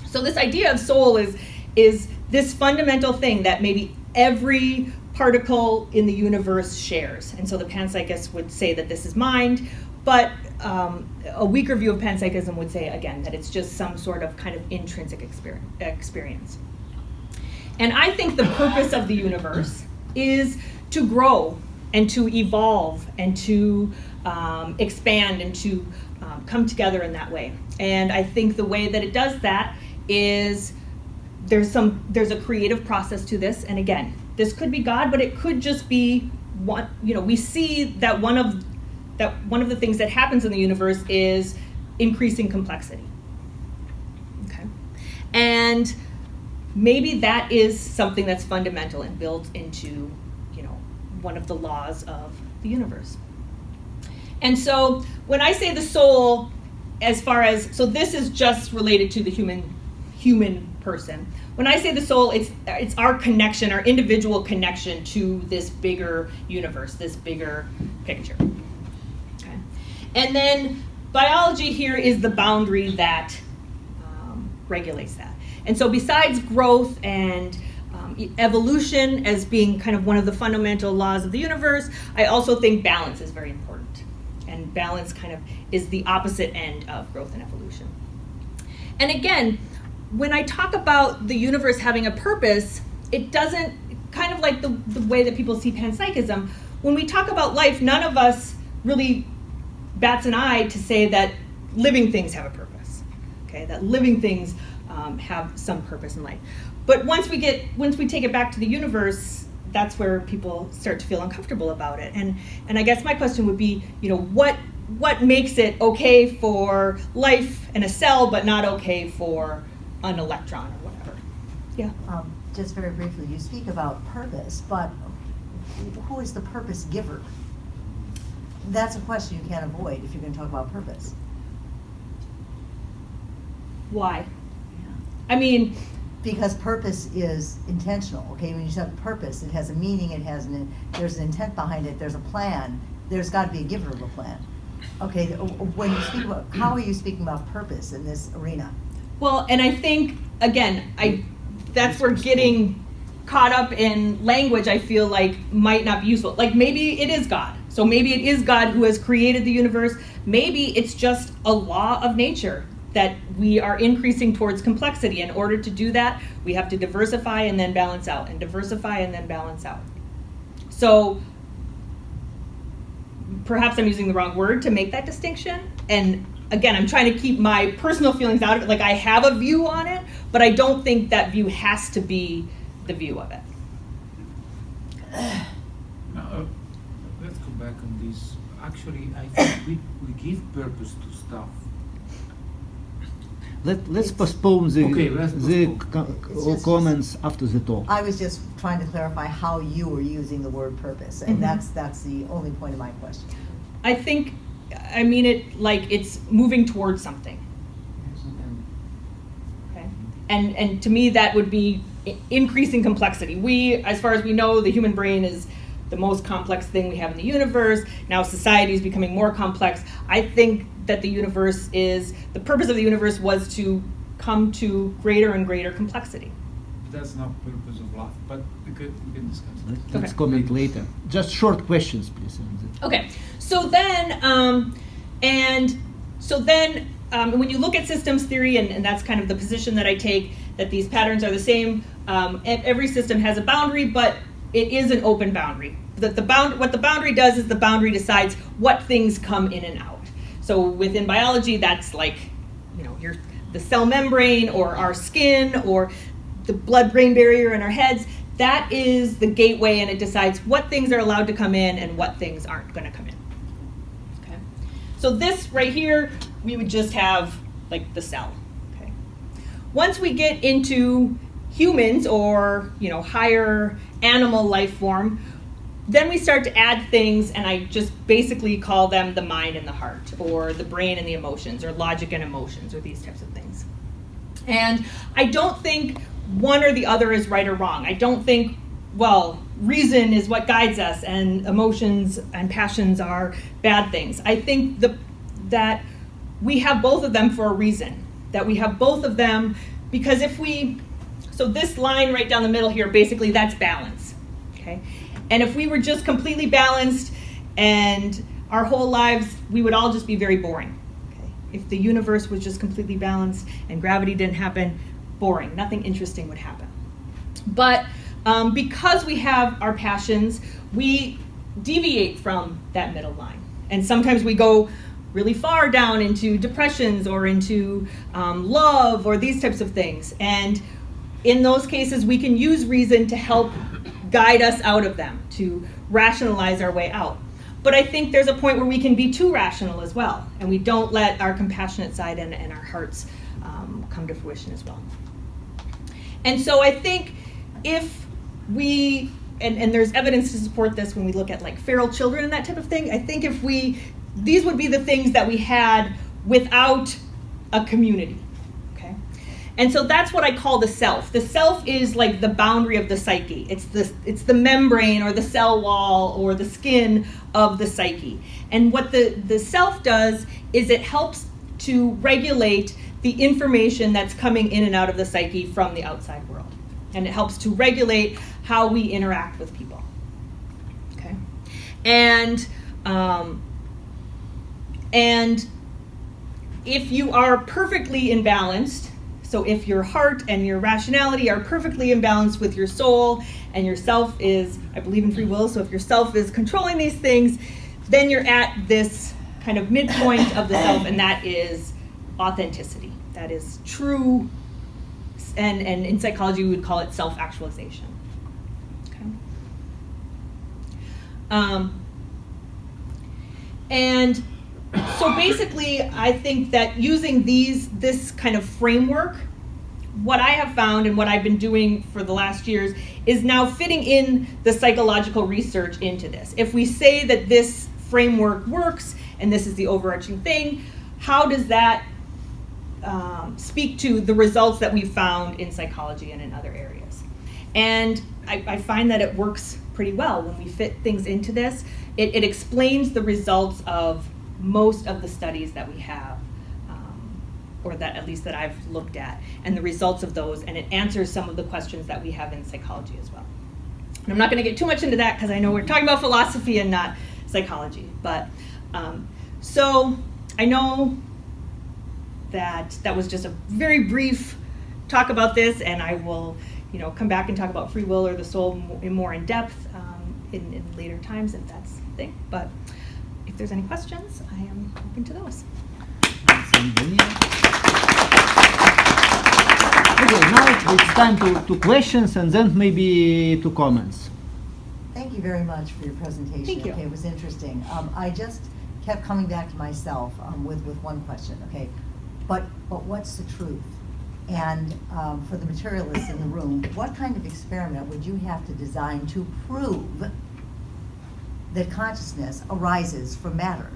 So this idea of soul is this fundamental thing that maybe every particle in the universe shares. And so the panpsychists would say that this is mind, but a weaker view of panpsychism would say, again, that it's just some sort of kind of intrinsic experience. And I think the purpose of the universe is to grow and to evolve and to expand and to come together in that way. And I think the way that it does that is there's a creative process to this. And again, this could be God, but it could just be one. You know, we see that one of the things that happens in the universe is increasing complexity. Okay, and maybe that is something that's fundamental and built into, you know, one of the laws of the universe. And so when I say the soul, as far as, so this is just related to the human person. When I say the soul, it's our connection, our individual connection to this bigger universe, this bigger picture. Okay. And then biology here is the boundary that regulates that. And so besides growth and evolution as being kind of one of the fundamental laws of the universe, I also think balance is very important. And balance kind of is the opposite end of growth and evolution. And again, when I talk about the universe having a purpose, it doesn't, kind of like the way that people see panpsychism, when we talk about life, none of us really bats an eye to say that living things have a purpose, okay? That living things have some purpose in life. But once we take it back to the universe, that's where people start to feel uncomfortable about it. And I guess my question would be, you know, what makes it okay for life in a cell, but not okay for an electron or whatever? Yeah. Just very briefly, you speak about purpose, but who is the purpose giver? That's a question you can't avoid if you're going to talk about purpose. Why? I mean, because purpose is intentional, okay? When you talk purpose, it has a meaning, there's an intent behind it, there's a plan, there's got to be a giver of a plan. Okay, when you speak about, how are you speaking about purpose in this arena? Well, and I think, again, that's where getting caught up in language, I feel like, might not be useful. Like, maybe it is God. So So maybe it is God who has created the universe. Maybe it's just a law of nature that we are increasing towards complexity. In order to do that, we have to diversify and then balance out, and diversify and then balance out. So perhaps I'm using the wrong word to make that distinction. And again, I'm trying to keep my personal feelings out of it. Like, I have a view on it, but I don't think that view has to be the view of it. Now, let's go back on this. Actually, I think we give purpose to stuff. Let's postpone the, Okay, let's postpone. It's just- comments after the talk. I was just trying to clarify how you were using the word purpose, and that's the only point of my question. I think, I mean it like it's moving towards something. Okay. And to me, that would be increasing complexity. We, as far as we know, the human brain is the most complex thing we have in the universe. Now society is becoming more complex. I think that the purpose of the universe was to come to greater and greater complexity. That's not purpose of life, but we can discuss it. Let's Okay. comment later. Just short questions, please. Okay, so then, when you look at systems theory, and that's kind of the position that I take, that these patterns are the same. Every system has a boundary, but it is an open boundary. What the boundary does is the boundary decides what things come in and out. So within biology, that's like, the cell membrane, or our skin, or the blood-brain barrier in our heads. That is the gateway, and it decides what things are allowed to come in and what things aren't going to come in. Okay. So this right here, we would just have like the cell. Okay. Once we get into humans, or higher animal life form, then we start to add things, and I just basically call them the mind and the heart, or the brain and the emotions, or logic and emotions, or these types of things. And I don't think one or the other is right or wrong. I don't think, reason is what guides us, and emotions and passions are bad things. I think that we have both of them for a reason, that we have both of them because so this line right down the middle here, basically that's balance, okay? And if we were just completely balanced and our whole lives, we would all just be very boring, okay? If the universe was just completely balanced and gravity didn't happen, boring, nothing interesting would happen. But because we have our passions, we deviate from that middle line. And sometimes we go really far down into depressions, or into love, or these types of things. And in those cases, we can use reason to help guide us out of them, to rationalize our way out. But I think there's a point where we can be too rational as well, and we don't let our compassionate side and our hearts come to fruition as well. And so I think if we, and there's evidence to support this when we look at like feral children and that type of thing, I think these would be the things that we had without a community, okay? And so that's what I call the self. The self is like the boundary of the psyche. It's the membrane, or the cell wall, or the skin of the psyche. And what the self does is it helps to regulate the information that's coming in and out of the psyche from the outside world. And it helps to regulate how we interact with people, okay? And if you are perfectly imbalanced, so if your heart and your rationality are perfectly imbalanced with your soul, and your self is, I believe in free will, so if your self is controlling these things, then you're at this kind of midpoint of the self, and that is authenticity. That is true, and in psychology we would call it self-actualization. Okay. And so basically, I think that using this kind of framework, what I have found and what I've been doing for the last years is now fitting in the psychological research into this. If we say that this framework works and this is the overarching thing, how does that speak to the results that we've found in psychology and in other areas? And I find that it works pretty well when we fit things into this. It explains the results of most of the studies that we have, or that at least that I've looked at, and the results of those, and it answers some of the questions that we have in psychology as well. And I'm not going to get too much into that because I know we're talking about philosophy and not psychology. But so I know that was just a very brief talk about this, and I will, come back and talk about free will or the soul more in depth in later times if that's the thing. But if there's any questions, I am open to those. Okay, now it's time to questions and then maybe to comments. Thank you very much for your presentation. Thank you. Okay, it was interesting. I just kept coming back to myself with one question. Okay, but what's the truth? And for the materialists in the room, what kind of experiment would you have to design to prove that consciousness arises from matter?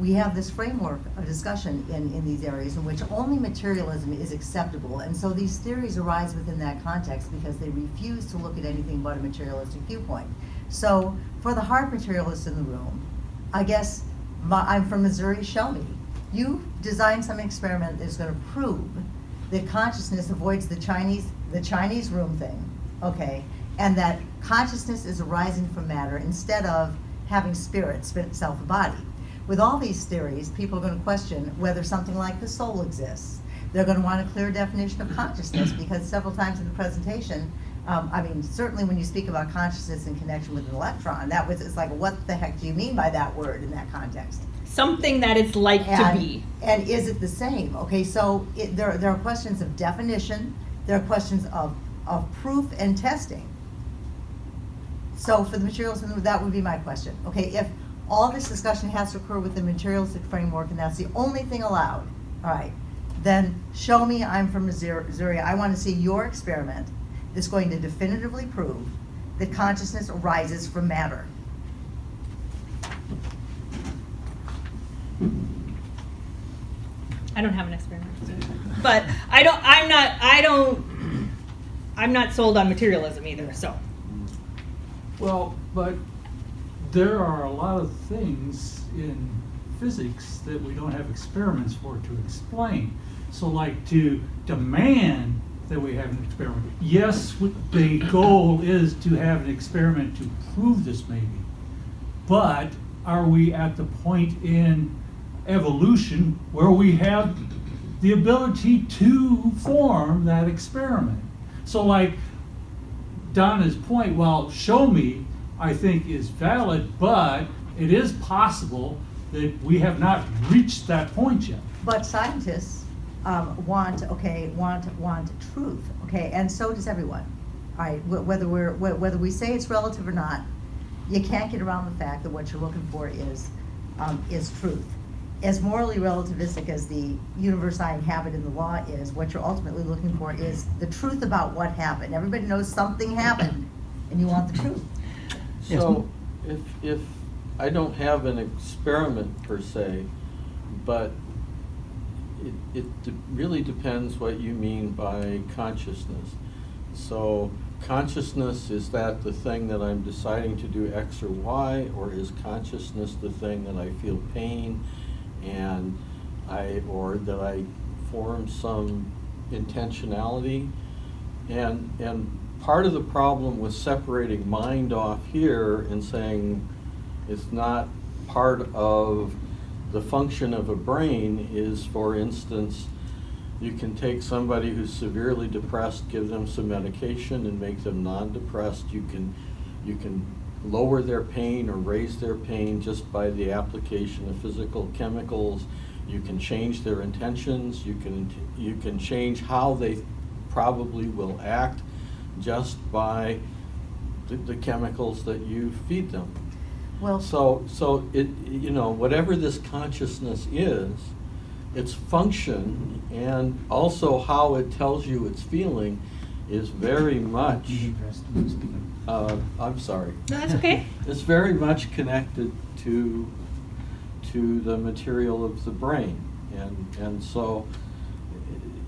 We have this framework of discussion in these areas in which only materialism is acceptable, and so these theories arise within that context because they refuse to look at anything but a materialistic viewpoint. So for the hard materialists in the room, I guess I'm from Missouri, show me. You design some experiment that's going to prove that consciousness avoids the Chinese room thing, okay, and that consciousness is arising from matter instead of having spirit spin itself a body. With all these theories, people are going to question whether something like the soul exists. They're going to want a clear definition of consciousness because several times in the presentation, certainly when you speak about consciousness in connection with an electron, it's like, what the heck do you mean by that word in that context? Something that it's like to be. And is it the same? Okay, so there are questions of definition, there are questions of proof and testing. So for the materialism, that would be my question. Okay, if all this discussion has to occur within the materialistic framework and that's the only thing allowed, all right, then show me. I'm from Missouri. I want to see your experiment that's going to definitively prove that consciousness arises from matter. I don't have an experiment, but I'm not sold on materialism either. So, Well, but there are a lot of things in physics that we don't have experiments for to explain. So like to demand that we have an experiment. Yes, the goal is to have an experiment to prove this maybe, but are we at the point in evolution where we have the ability to form that experiment? So like Donna's point, well, show me, I think is valid, but it is possible that we have not reached that point yet. But scientists want truth, okay, and so does everyone. All right, whether we say it's relative or not, you can't get around the fact that what you're looking for is truth. As morally relativistic as the universe I inhabit in the law is, what you're ultimately looking for is the truth about what happened. Everybody knows something happened, and you want the truth. So, if I don't have an experiment per se, but it really depends what you mean by consciousness. So, consciousness, is that the thing that I'm deciding to do X or Y, or is consciousness the thing that I feel pain and or that I form some intentionality? And part of the problem with separating mind off here and saying it's not part of the function of a brain is, for instance, you can take somebody who's severely depressed, give them some medication and make them non-depressed. You can lower their pain or raise their pain just by the application of physical chemicals. You can change their intentions. You can change how they probably will act just by the chemicals that you feed them. Well, So it, whatever this consciousness is, its function and also how it tells you it's feeling is very much, I'm sorry. no, that's okay. It's very much connected to the material of the brain, and so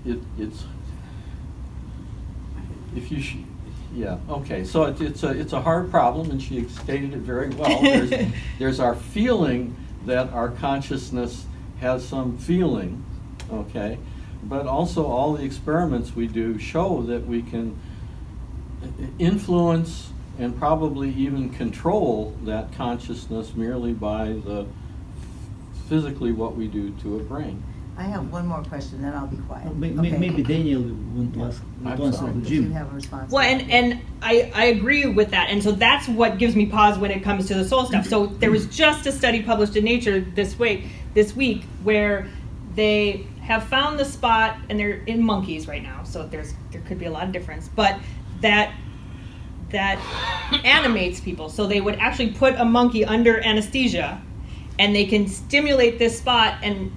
it's if you yeah, okay, so it's a hard problem, and she stated it very well. There's our feeling that our consciousness has some feeling, okay, but also all the experiments we do show that we can influence and probably even control that consciousness merely by the physically what we do to a brain. I have one more question, then I'll be quiet. Okay. Maybe Daniel want to ask, I'm to answer sorry. to If you Jim. have a response. Well, and I agree with that. And so that's what gives me pause when it comes to the soul stuff. So there was just a study published in Nature this week where they have found the spot, and they're in monkeys right now, so there could be a lot of difference, but that animates people. So they would actually put a monkey under anesthesia, and they can stimulate this spot, and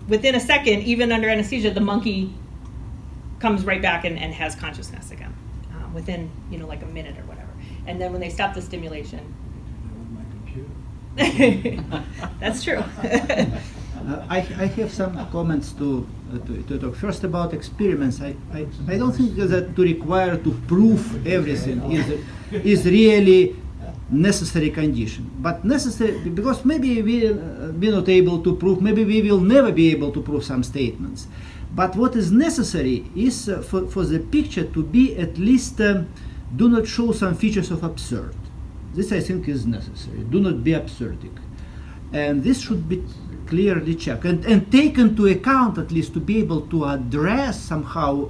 within a second, even under anesthesia, the monkey comes right back and has consciousness again, within, like a minute or whatever. And then when they stop the stimulation, that's true. I have some comments to talk. First about experiments. I don't think that to require to prove everything is really necessary condition. But necessary because maybe we'll be not able to prove, maybe we will never be able to prove some statements. But what is necessary is for the picture to be at least do not show some features of absurd. This I think is necessary. Do not be absurdic. And this should be clearly checked and taken into account, at least to be able to address somehow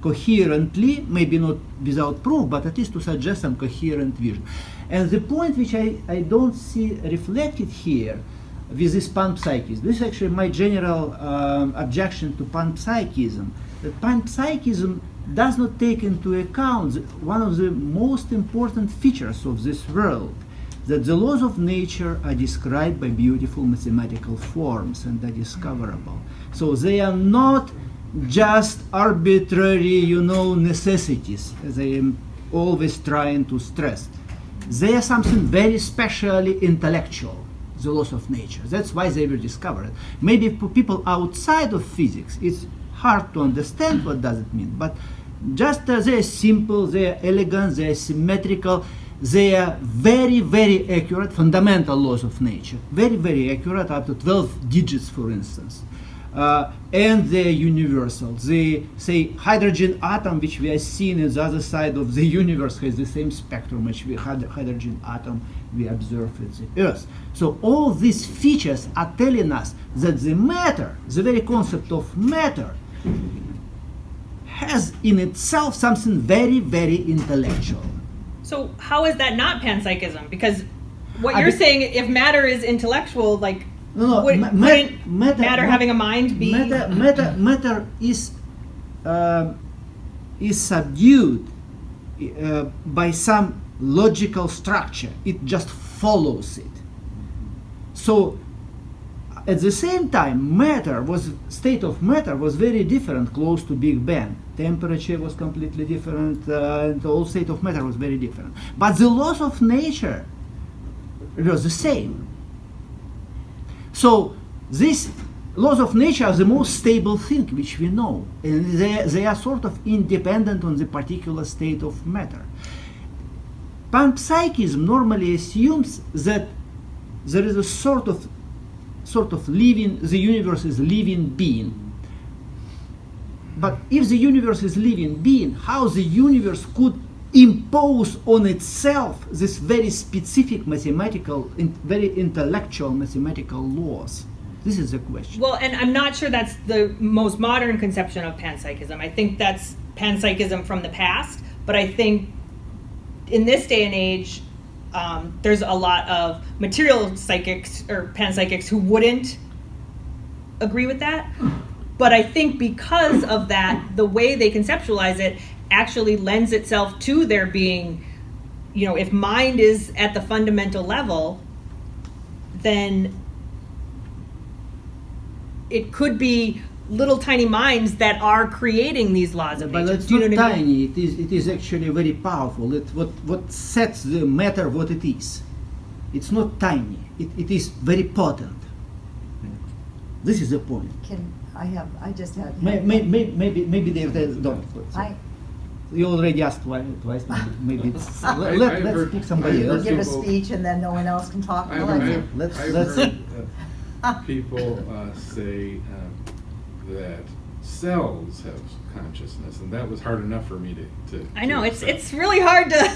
coherently, maybe not without proof, but at least to suggest some coherent vision. And the point which I don't see reflected here with this panpsychism, this is actually my general objection to panpsychism, that panpsychism does not take into account one of the most important features of this world, that the laws of nature are described by beautiful mathematical forms and are discoverable. So they are not just arbitrary, necessities, as I am always trying to stress. They are something very specially intellectual, the laws of nature. That's why they were discovered. Maybe for people outside of physics, it's hard to understand what does it mean, but just they are simple, they are elegant, they are symmetrical, they are very, very accurate, fundamental laws of nature, very, very accurate, up to 12 digits, for instance. And they're universal. The, say, hydrogen atom, which we are seeing at the other side of the universe, has the same spectrum which we had hydrogen atom we observe at the Earth. So all these features are telling us that the matter, the very concept of matter, has in itself something very, very intellectual. So how is that not panpsychism? Because what you're saying, if matter is intellectual, like, wouldn't matter having a mind be? Matter is subdued by some logical structure. It just follows it. So at the same time, state of matter was very different, close to Big Bang. Temperature was completely different, and the whole state of matter was very different. But the laws of nature were the same. So these laws of nature are the most stable thing which we know, and they are sort of independent on the particular state of matter. Panpsychism normally assumes that there is a sort of living, the universe is living being. But if the universe is living being, how the universe could impose on itself this very specific mathematical, very intellectual mathematical laws? This is the question. Well, and I'm not sure that's the most modern conception of panpsychism. I think that's panpsychism from the past, but I think in this day and age, there's a lot of material psychics or panpsychics who wouldn't agree with that. But I think because of that, the way they conceptualize it actually lends itself to there being, if mind is at the fundamental level, then it could be little tiny minds that are creating these laws of nature. But it's not tiny. It is actually very powerful. What sets the matter what it is. It's not tiny. It is very potent. This is the point. I just have. Maybe they don't. You already asked twice. Maybe it's, let's pick somebody else. Give a speech and then no one else can talk. I've Let's heard people say that cells have consciousness, and that was hard enough for me to I know, accept. it's really hard to.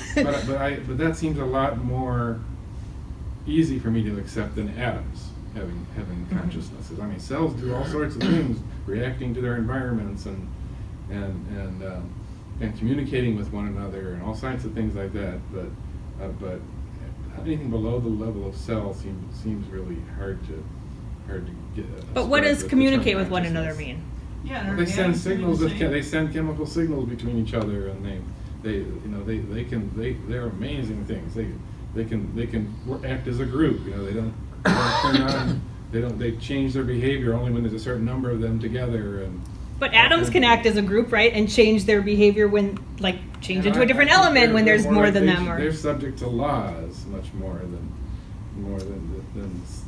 but that seems a lot more easy for me to accept than atoms having consciousnesses. I mean, cells do all sorts of things, reacting to their environments and communicating with one another and all kinds of things like that. But anything below the level of cell seems really hard to get. But what does ascribe communicate the with term one another consciousness. mean? Yeah, and They our send atoms do the signals. same. They send chemical signals between each other, and they're amazing things. They can act as a group. They don't turn on. They change their behavior only when there's a certain number of them together. And But atoms can act as a group, right, and change their behavior when, like, change into a different element when there's more than them. Or they're subject to laws much more than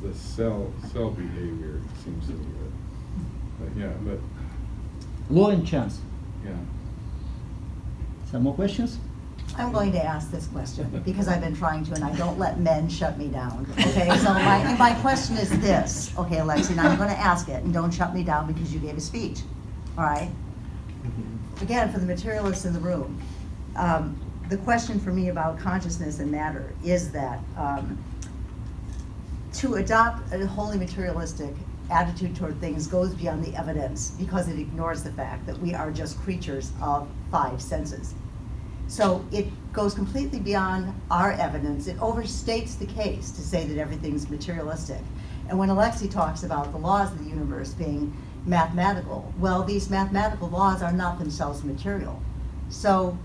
the cell behavior seems to be. But Law and chance. yeah. Some more questions? I'm going to ask this question because I've been trying to, and I don't let men shut me down. Okay, so my question is this. Okay, Alexi, and I'm going to ask it, and don't shut me down because you gave a speech. All right? Again, for the materialists in the room, the question for me about consciousness and matter is that to adopt a wholly materialistic attitude toward things goes beyond the evidence because it ignores the fact that we are just creatures of 5 senses. So it goes completely beyond our evidence. It overstates the case to say that everything's materialistic. And when Alexi talks about the laws of the universe being mathematical, well, these mathematical laws are not themselves material. So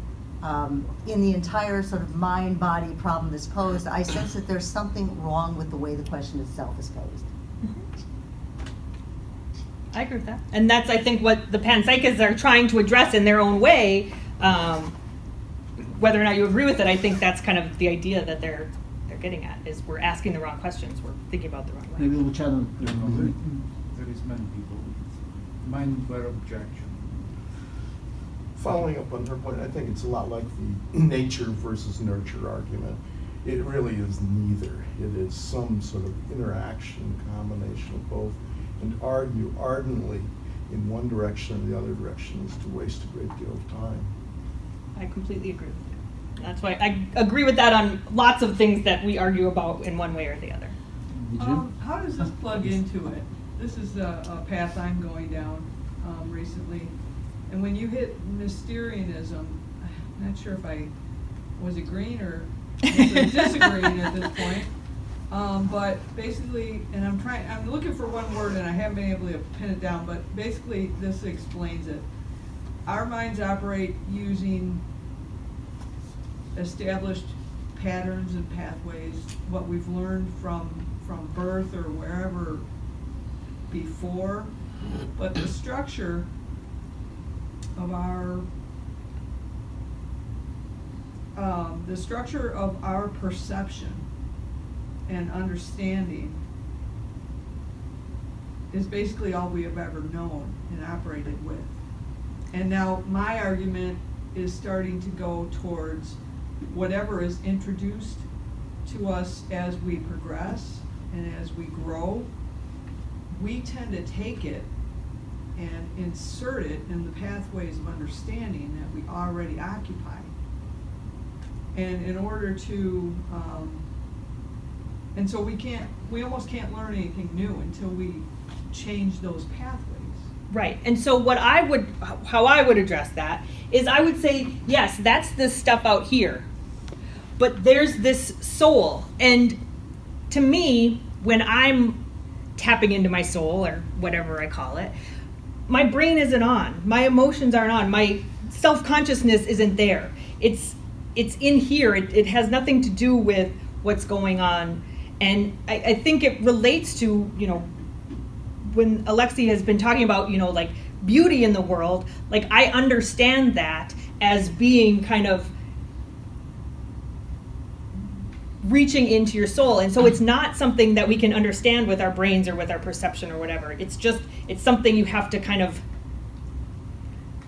in the entire sort of mind-body problem that's posed, I sense that there's something wrong with the way the question itself is posed. I agree with that. And that's, I think, what the panpsychists are trying to address in their own way. Whether or not you agree with it, I think that's kind of the idea that they're getting at, is we're asking the wrong questions. We're thinking about the wrong way. Maybe Luciano. There is many people. Mind were objection. Following up on her point, I think it's a lot like the nature versus nurture argument. It really is neither. It is some sort of interaction, combination of both. And argue ardently in one direction or the other direction is to waste a great deal of time. I completely agree with you. That's why I agree with that on lots of things that we argue about in one way or the other. How does this plug into it? This is a path I'm going down recently. And when you hit Mysterianism, I'm not sure if I was agreeing or disagreeing at this point. But basically, and I'm looking for one word and I haven't been able to pin it down, but basically this explains it. Our minds operate using established patterns and pathways, what we've learned from birth or wherever before, but the structure of our perception and understanding is basically all we have ever known and operated with. And now my argument is starting to go towards whatever is introduced to us as we progress and as we grow, we tend to take it and insert it in the pathways of understanding that we already occupy. And in order to, and so we almost can't learn anything new until we change those pathways. Right. And so how I would address that is I would say, yes, that's this stuff out here, but there's this soul. And to me, when I'm tapping into my soul or whatever I call it, my brain isn't on, my emotions aren't on, my self-consciousness isn't there. It's in here. It has nothing to do with what's going on. And I think it relates to, when Alexi has been talking about, like beauty in the world, like I understand that as being kind of reaching into your soul. And so it's not something that we can understand with our brains or with our perception or whatever. It's something you have to kind of,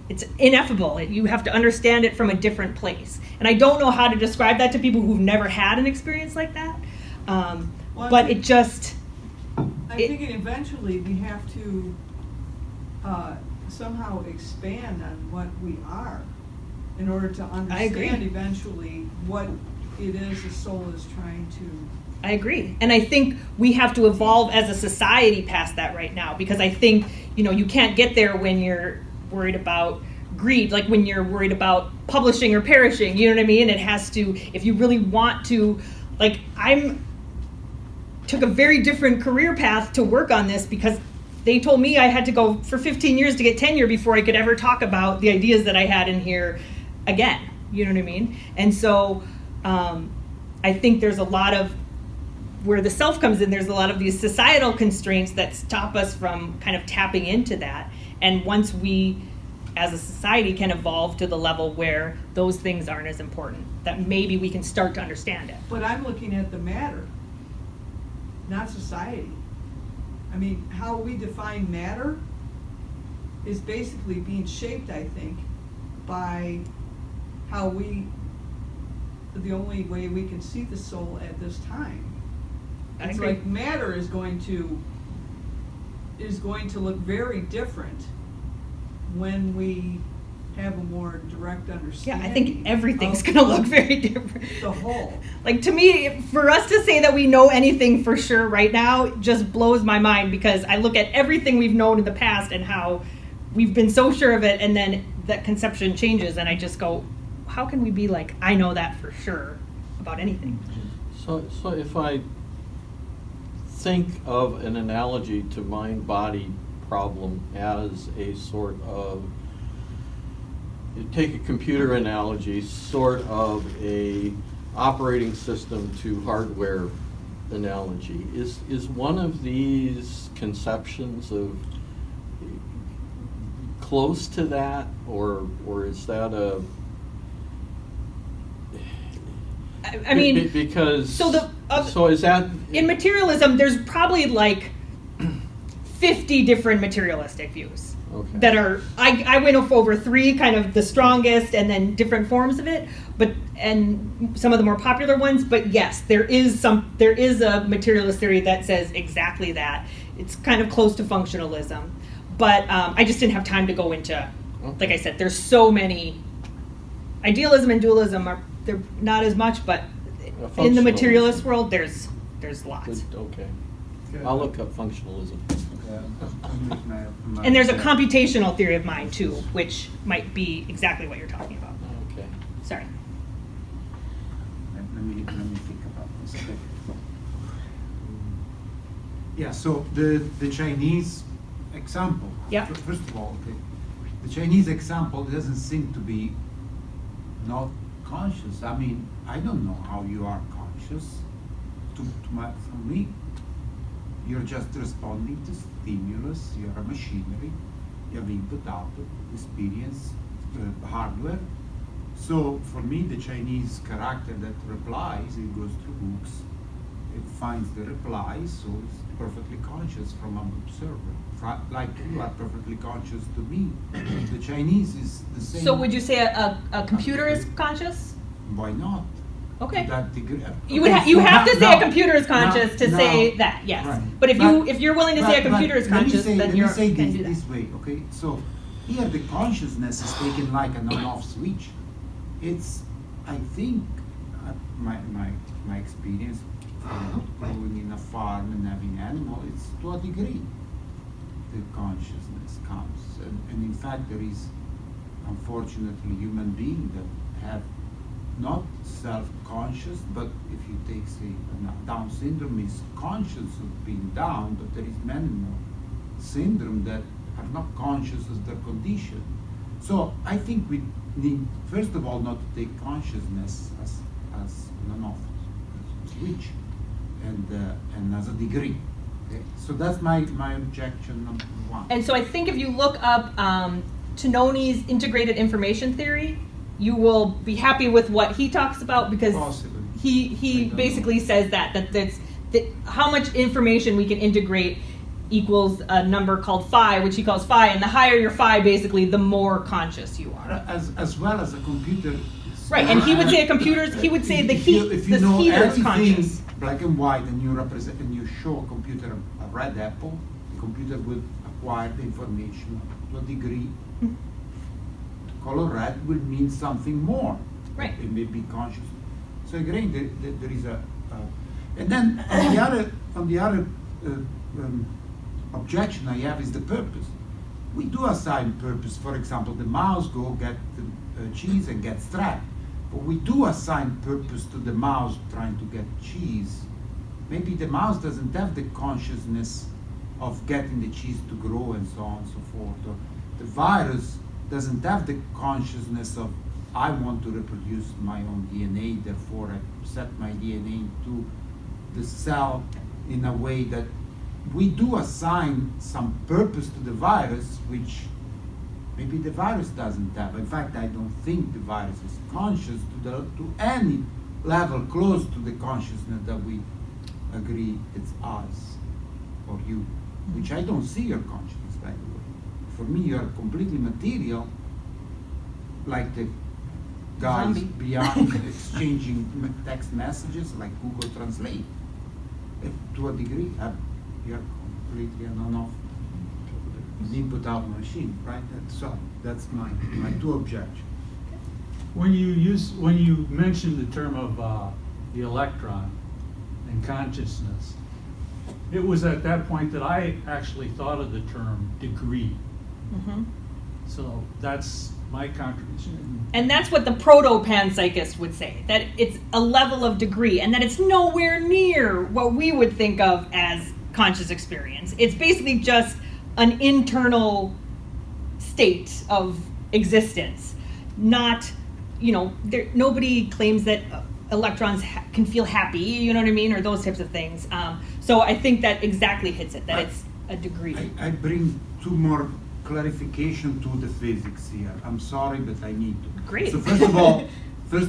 it's ineffable. You have to understand it from a different place. And I don't know how to describe that to people who've never had an experience like that. But I'm thinking eventually we have to somehow expand on what we are in order to agree. understand eventually what it is the soul is trying to. I agree. And I think we have to evolve as a society past that right now, because I think, you can't get there when you're worried about greed, like when you're worried about publishing or perishing, you know what I mean? It has to, if you really want to, like, took a very different career path to work on this, because they told me I had to go for 15 years to get tenure before I could ever talk about the ideas that I had in here again, you know what I mean? And so I think there's a lot of, where the self comes in, there's a lot of these societal constraints that stop us from kind of tapping into that. And once we, as a society, can evolve to the level where those things aren't as important, that maybe we can start to understand it. But I'm looking at the matter, not society. I mean, how we define matter is basically being shaped, I think, by how the only way we can see the soul at this time. I It's agree. like matter is going to look very different when we have a more direct Yeah, understanding. I think everything's of going to look very different. the whole. Like, to me, for us to say that we know anything for sure right now just blows my mind, because I look at everything we've known in the past and how we've been so sure of it, and then that conception changes, and I just go, how can we be like, I know that for sure about anything? So if I think of an analogy to mind-body problem as a sort of, you take a computer analogy, sort of a operating system to hardware analogy, is one of these conceptions of close to that, or is that a? I mean, because so is that in materialism, there's probably like 50 different materialistic views. Okay. That are, I went over 3, kind of the strongest, and then different forms of it, and some of the more popular ones. But yes, there is a materialist theory that says exactly that. It's kind of close to functionalism, but I just didn't have time to go into. Like I said, there's so many. Idealism and dualism they're not as much, but in the materialist world, there's lots. Okay. I'll look up functionalism. And there's a computational theory of mind too, which might be exactly what you're talking about. Okay. Sorry. Let me think about this. Okay. Yeah, so the Chinese example. Yeah. First of all, okay, the Chinese example doesn't seem to be not conscious. I mean, I don't know how you are conscious. For me, you're just responding to stimulus. You're a machinery. You have input, output, experience, hardware. So for me, the Chinese character that replies, it goes through books, it finds the replies, so it's perfectly conscious from an observer. Like you are perfectly conscious to me. The Chinese is the same. So would you say a computer is conscious? Why not? Okay. To that degree. You would Okay, you so have to say now- a computer is conscious to now- say that, yes. Right. But if you're willing to say a But computer is let me conscious, say- then let you me say can do that. this way, okay? So here the consciousness is taken like an on-off switch. It's, I think, my experience growing in a farm and having animals, it's to a degree the consciousness comes. And in fact, there is, unfortunately, human beings that have not self-conscious, but if you take, say, Down syndrome is conscious of being down, but there is many more syndrome that are not conscious of their condition. So I think we need, first of all, not to take consciousness as an off switch and as a degree. Okay? So that's my objection number 1. And so I think if you look up Tononi's integrated information theory, you will be happy with what he talks about, because Possibly. he basically says that how much information we can integrate equals a number called phi, which he calls phi, and the higher your phi, basically, the more conscious you are. As well as a computer. Right, and he would say a computer's, he would say the heat, If you the know heater is everything conscious. black and white, and you represent and you show a computer a red apple, the computer would acquire the information to a degree. Color red will mean something more. Right. It may be conscious. So again, there is and then on the other objection I have is the purpose. We do assign purpose. For example, the mouse go get the cheese and gets trapped. But we do assign purpose to the mouse trying to get cheese. Maybe the mouse doesn't have the consciousness of getting the cheese to grow and so on and so forth. Or the virus doesn't have the consciousness of, I want to reproduce my own DNA, therefore I set my DNA into the cell in a way that we do assign some purpose to the virus, which maybe the virus doesn't have. In fact, I don't think the virus is conscious to any level close to the consciousness that we agree it's us or you, which I don't see your consciousness, by the way. For me, you are completely material, like the guys Zombie. beyond exchanging text messages, like Google Translate. To a degree, you're completely an on-off input-out machine, right? That's my two objections. When you mentioned the term of the electron and consciousness, it was at that point that I actually thought of the term degree. Mhm. So that's my contribution. And that's what the proto-panpsychist would say, that it's a level of degree and that it's nowhere near what we would think of as conscious experience. It's basically just an internal state of existence. Not, nobody claims that electrons can feel happy, you know what I mean, or those types of things. So I think that exactly hits it, that it's a degree. I bring two more clarification to the physics here. I'm sorry, but I need to. Great. So first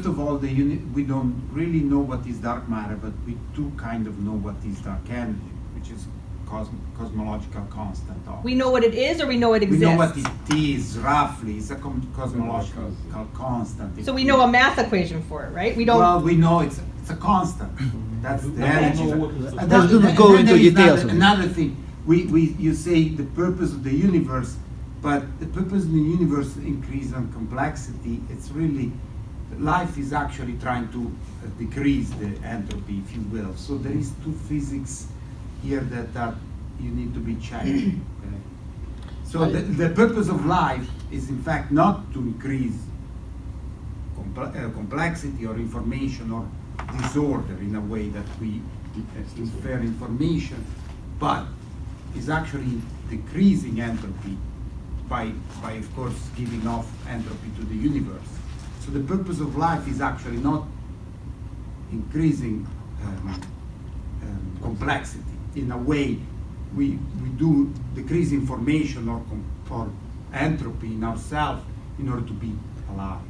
of all, we don't really know what is dark matter, but we do kind of know what is dark energy, which is cosmological constant. We know what it is, or we know it We exists? know what it is, roughly. It's a cosmological constant. So we know a math equation for it, right? We don't. Well, we know it's a constant. That's the energy. And Let's then- not go and then into there is details. Another thing, you say the purpose of the universe, but the purpose of the universe increase in complexity. It's really, life is actually trying to decrease the entropy, if you will. So there is two physics here that you need to be checked. Okay? So the purpose of life is in fact not to increase complexity or information or disorder in a way that we infer information, but is actually decreasing entropy by of course giving off entropy to the universe. So the purpose of life is actually not increasing complexity. In a way, we do decrease information or entropy in ourselves in order to be alive.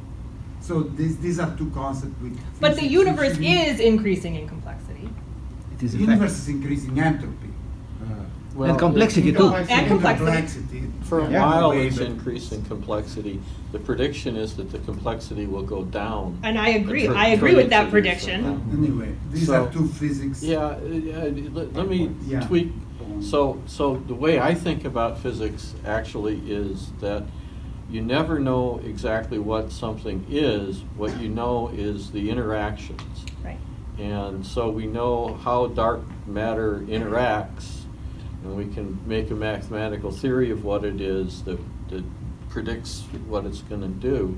So these are two concepts. But the universe is increasing in complexity. It is The a fact. universe is increasing entropy. Well, And complexity too. And complexity. For a Yeah. while, Way, it's but- increasing complexity. The prediction is that the complexity will go down. And I agree. For I agree with that trillions of years prediction. from now. Anyway, these So- are two physics. Yeah, let me Yeah. tweak. So the way I think about physics actually is that you never know exactly what something is. What you know is the interactions. Right. And so we know how dark matter interacts, and we can make a mathematical theory of what it is that predicts what it's going to do.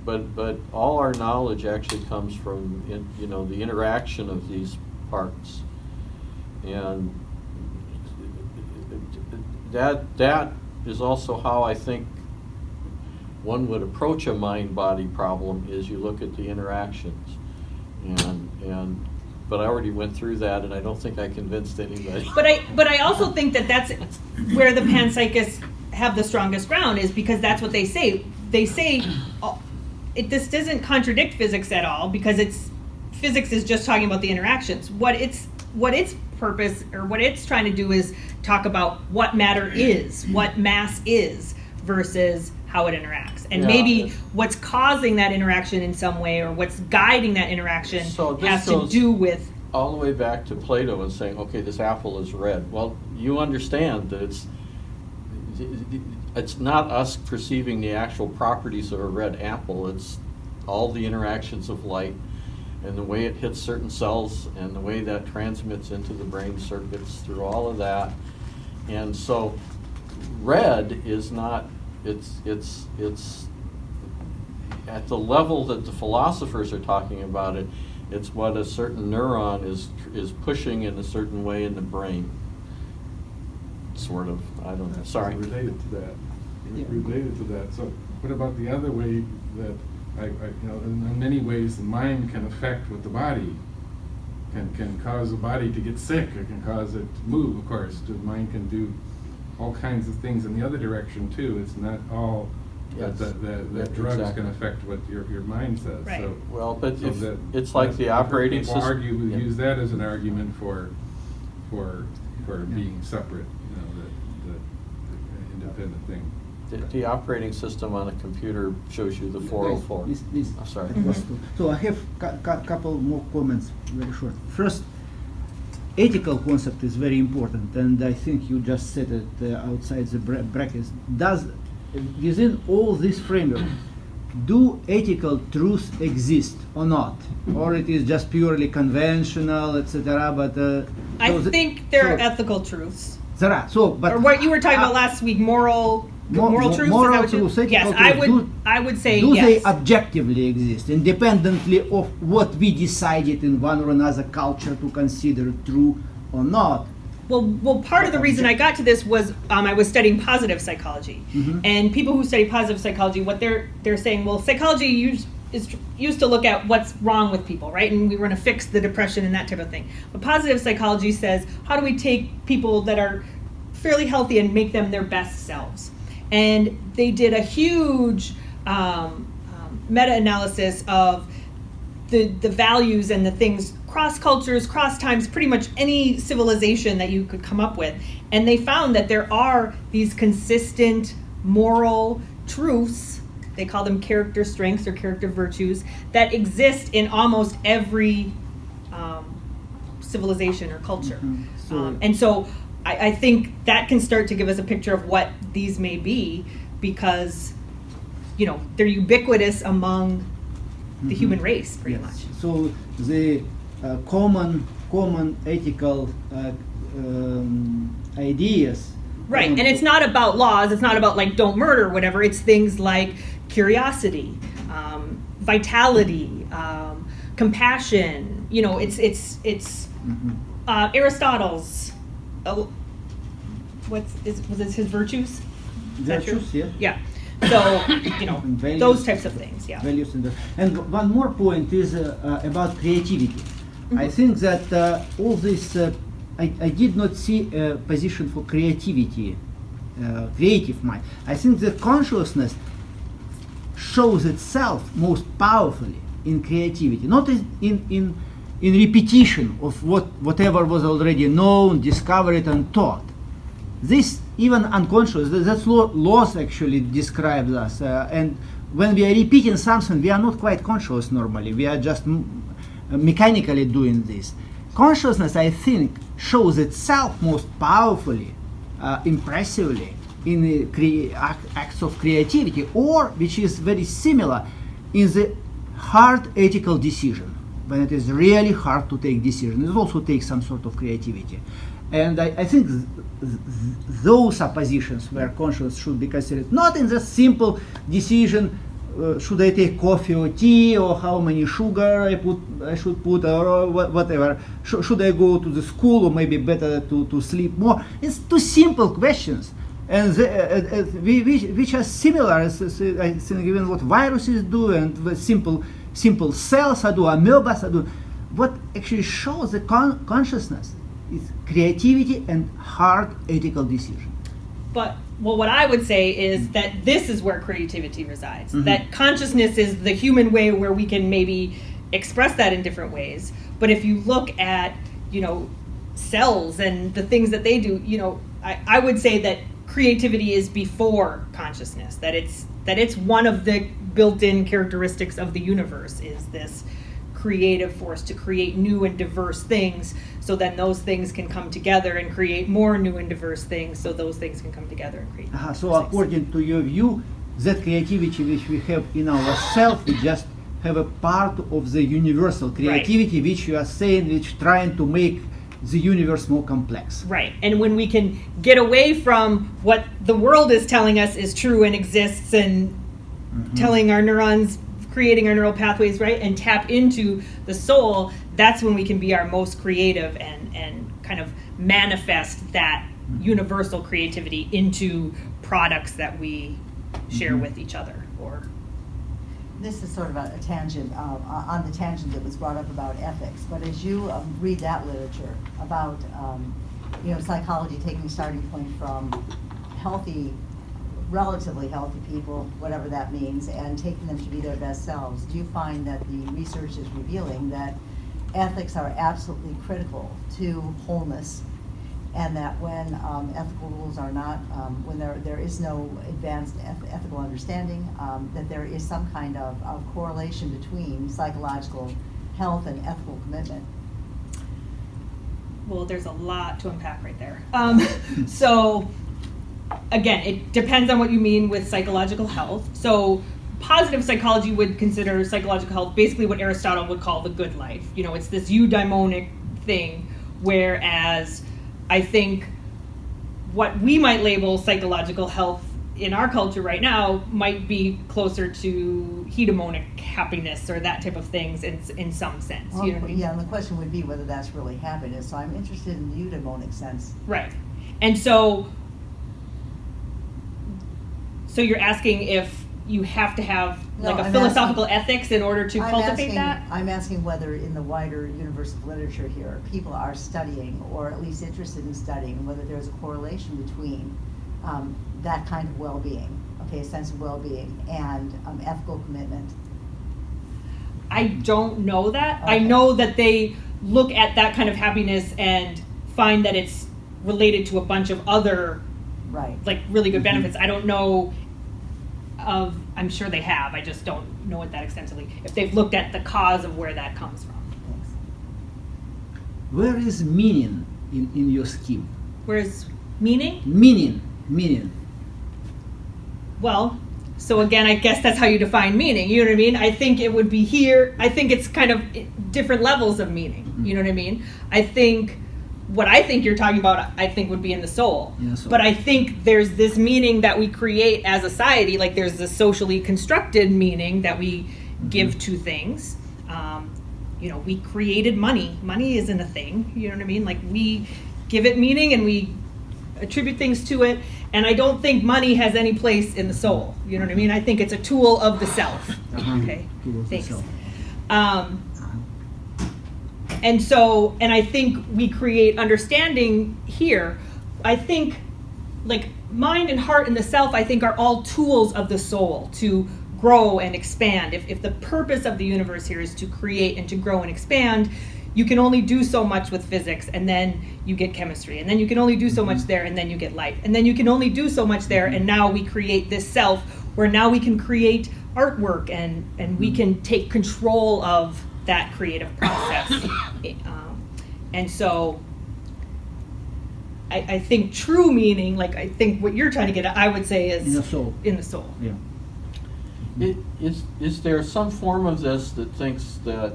But all our knowledge actually comes from the interaction of these parts, and that is also how I think one would approach a mind-body problem. Is you look at the interactions, but I already went through that, and I don't think I convinced anybody. But I also think that that's where the panpsychists have the strongest ground, is because that's what they say. They say this doesn't contradict physics at all, because physics is just talking about the interactions. What its purpose, or what it's trying to do, is talk about what matter is, what mass is, versus how it interacts. And Yeah. maybe what's causing that interaction in some way, or what's guiding that interaction, So this has to goes do with. all the way back to Plato and saying, okay, this apple is red. Well, you understand that it's not us perceiving the actual properties of a red apple, it's all the interactions of light and the way it hits certain cells and the way that transmits into the brain circuits through all of that. And so red is not, it's at the level that the philosophers are talking about it, it's what a certain neuron is pushing in a certain way in the brain. Sort of, I don't know, sorry. Related to that. Yeah. Related to that. So what about the other way that in many ways the mind can affect what the body can cause the body to get sick, it can cause it to move, of course. The mind can do all kinds of things in the other direction too. It's not all Yes. that drugs Exactly. can affect what your mind says. Right. So, Well, but so if that- it's like the I've heard operating people system. argue, Yeah. use that as an argument for being separate, the independent thing. The operating system on a computer shows you the 404. Please. I'm sorry. So I have couple more comments, very short. First, ethical concept is very important, and I think you just said it outside the brackets. Does, within all this framework, do ethical truths exist or not? Or it is just purely conventional, etc., but... I so think there are so ethical truths. there are, so, but... Or what you were talking about last week, moral truths? Is moral that what you- truths, ethical Yes, truths. I would say Do they yes. objectively exist, independently of what we decided in one or another culture to consider true or not? Well, part of the reason I got to this was I was studying positive psychology, Mhm. and people who study positive psychology, what they're saying, well, psychology used to look at what's wrong with people, right? And we were going to fix the depression and that type of thing. But positive psychology says, how do we take people that are fairly healthy and make them their best selves? And they did a huge meta-analysis of the values and the things, cross cultures, cross times, pretty much any civilization that you could come up with. And they found that there are these consistent moral truths, they call them character strengths or character virtues, that exist in almost every civilization or culture. Mhm. So- And so I think that can start to give us a picture of what these may be, because they're ubiquitous among the human race, pretty Yes. much. So the common ethical ideas. Right, and it's not about laws, it's not about like don't murder or whatever, it's things like curiosity, vitality, compassion, it's Mhm. Aristotle's, was it his virtues? Is that true? Virtues, yeah. Yeah, so, And values. those types of things, yeah. Values and one more point is about creativity. I think that all this, I did not see a position for creativity, creative mind. I think that consciousness shows itself most powerfully in creativity, not in repetition of whatever was already known, discovered, and taught. This, even unconscious, that's laws actually describes us. And when we are repeating something, we are not quite conscious normally. We are just mechanically doing this. Consciousness, I think, shows itself most powerfully, impressively in the acts of creativity, or, which is very similar, in the hard ethical decision. When it is really hard to take decisions, it also takes some sort of creativity. And I think those are positions where consciousness should be considered, not in the simple decision, should I take coffee or tea, or how many sugar I should put, or whatever. Should I go to the school, or maybe better to sleep more? It's two simple questions, and which are similar, I think, even what viruses do, and what simple cells do, amoebas do. What actually shows the consciousness is creativity and hard ethical decision. But what I would say is that this is where creativity resides. Mhm. That consciousness is the human way where we can maybe express that in different ways. But if you look at, cells and the things that they do, I would say that creativity is before consciousness. That it's one of the built-in characteristics of the universe is this creative force to create new and diverse things, so then those things can come together and create more new and diverse things, so those things can come together and create So diverse things. according to your view, that creativity which we have in ourselves, we just have a part of the universal creativity which you are saying, which trying to make the universe more complex. Right, and when we can get away from what the world is telling us is true and exists, and telling our neurons, creating our neural pathways, right, and tap into the soul, that's when we can be our most creative and kind of manifest that universal creativity into products that we share with each other. Or This is sort of a tangent, on the tangent that was brought up about ethics, but as you read that literature about, psychology taking starting point from relatively healthy people, whatever that means, and taking them to be their best selves, do you find that the research is revealing that ethics are absolutely critical to wholeness, and that when ethical rules are not, when there is no advanced ethical understanding, that there is some kind of correlation between psychological health and ethical commitment? well, there's a lot to unpack right there. So again, it depends on what you mean with psychological health. So positive psychology would consider psychological health basically what Aristotle would call the good life. You know, it's this eudaimonic thing, whereas I think what we might label psychological health in our culture right now might be closer to hedonic happiness or that type of things in some sense. Well, you know what I mean? yeah, and the question would be whether that's really happiness. So I'm interested in the eudaimonic sense. Right. And so you're asking if you have to have like a philosophical ethics in order to cultivate that? I'm asking whether in the wider universe of literature here, people are studying, or at least interested in studying, whether there's a correlation between that kind of well-being, okay, a sense of well-being, and ethical commitment. I don't know that. Okay. I know that they look at that kind of happiness and find that it's related to a bunch of other Right. like really good benefits. I don't know of, I'm sure they have, I just don't know it that extensively, if they've looked at the cause of where that comes from. Thanks. Where is meaning in your scheme? Whereas meaning? Meaning. Well, so again, I guess that's how you define meaning, you know what I mean? I think it would be here, I think it's kind of different levels of meaning, you know what I mean? I think, what I think you're talking about, I think would be in the soul. In the soul. But I think there's this meaning that we create as a society, like there's this socially constructed meaning that we give to things. You know, we created money. Money isn't a thing, you know what I mean? Like we give it meaning and we attribute things to it. And I don't think money has any place in the soul. You know what I mean? I think it's a tool of the self. Okay, Tool of the thanks. self. And I think we create understanding here. I think like mind and heart and the self, I think are all tools of the soul to grow and expand. If the purpose of the universe here is to create and to grow and expand, you can only do so much with physics, and then you get chemistry, and then you can only do so much there, and then you get life, and then you can only do so much there, and now we create this self where now we can create artwork and we can take control of that creative process. And so I think true meaning, like I think what you're trying to get at, I would say is In the soul. in the soul. Yeah. Is there some form of this that thinks that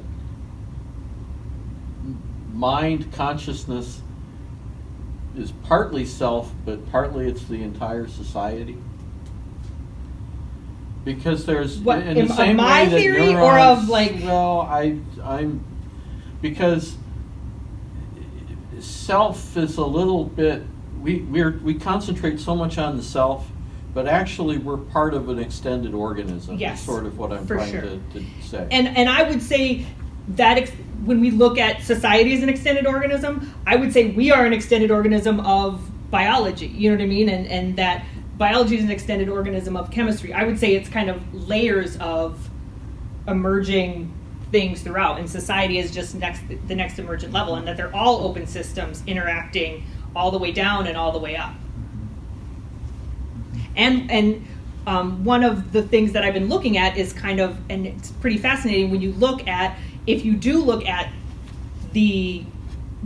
mind consciousness is partly self, but partly it's the entire society? Because there's What, in the of same my way that theory neurons, or of, like- well, I'm because self is a little bit, we concentrate so much on the self, but actually we're part of an extended organism. Yes, is sort of what I'm for trying sure. to say. And I would say that when we look at society as an extended organism, I would say we are an extended organism of biology, you know what I mean? And that biology is an extended organism of chemistry. I would say it's kind of layers of emerging things throughout, and society is just the next emergent level, and that they're all open systems interacting all the way down and all the way up. And one of the things that I've been looking at is kind of, and it's pretty fascinating when you look at if you do look at the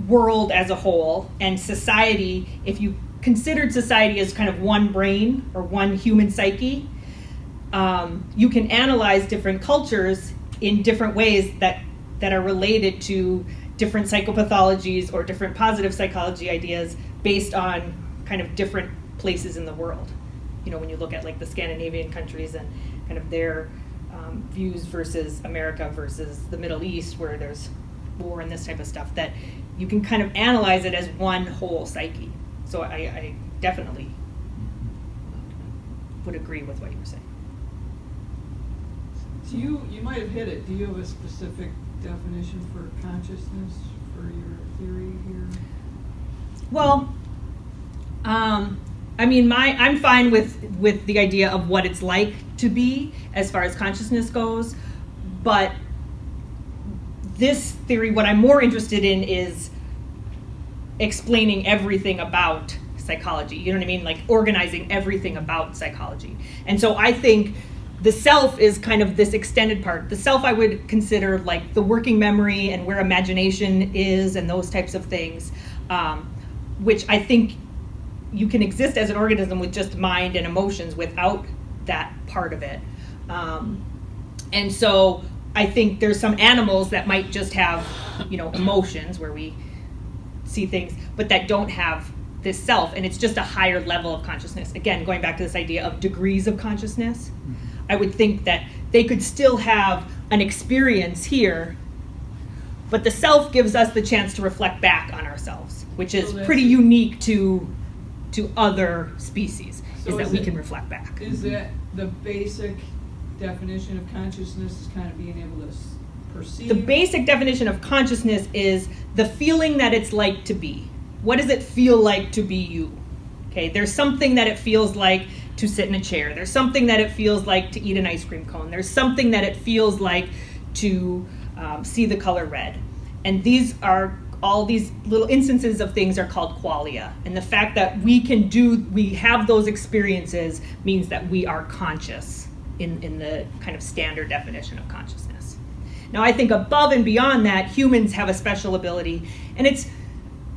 world as a whole and society, if you considered society as kind of one brain or one human psyche, you can analyze different cultures in different ways that are related to different psychopathologies or different positive psychology ideas based on kind of different places in the world. When you look at like the Scandinavian countries and kind of their views versus America versus the Middle East, where there's war and this type of stuff, that you can kind of analyze it as one whole psyche. So I definitely would agree with what you were saying. So you might have hit it. Do you have a specific definition for consciousness for your theory here? Well, I mean, I'm fine with the idea of what it's like to be as far as consciousness goes, but this theory, what I'm more interested in is explaining everything about psychology. You know what I mean? Like organizing everything about psychology. And so I think the self is kind of this extended part. The self I would consider like the working memory and where imagination is and those types of things, which I think you can exist as an organism with just mind and emotions without that part of it. And so I think there's some animals that might just have, emotions where we see things, but that don't have this self, and it's just a higher level of consciousness. Again, going back to this idea of degrees of consciousness, I would think that they could still have an experience here, but the self gives us the chance to reflect back on ourselves, which is pretty unique to other species, is that we can reflect back. Is that the basic definition of consciousness, is kind of being able to perceive? The basic definition of consciousness is the feeling that it's like to be. What does it feel like to be you? Okay, there's something that it feels like to sit in a chair. There's something that it feels like to eat an ice cream cone. There's something that it feels like to see the color red. And these are all these little instances of things are called qualia. And the fact that we have those experiences means that we are conscious in the kind of standard definition of consciousness. Now, I think above and beyond that, humans have a special ability, and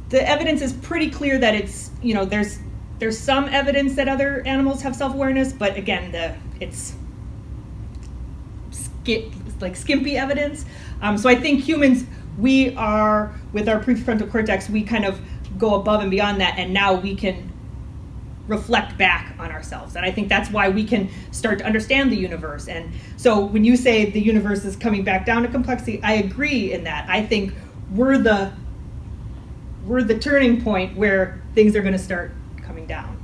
the evidence is pretty clear that it's, there's some evidence that other animals have self-awareness, but again, it's skimpy evidence. So I think humans, we are, with our prefrontal cortex, we kind of go above and beyond that, and now we can reflect back on ourselves. And I think that's why we can start to understand the universe. And so when you say the universe is coming back down to complexity, I agree in that. I think we're the turning point where things are going to start coming down.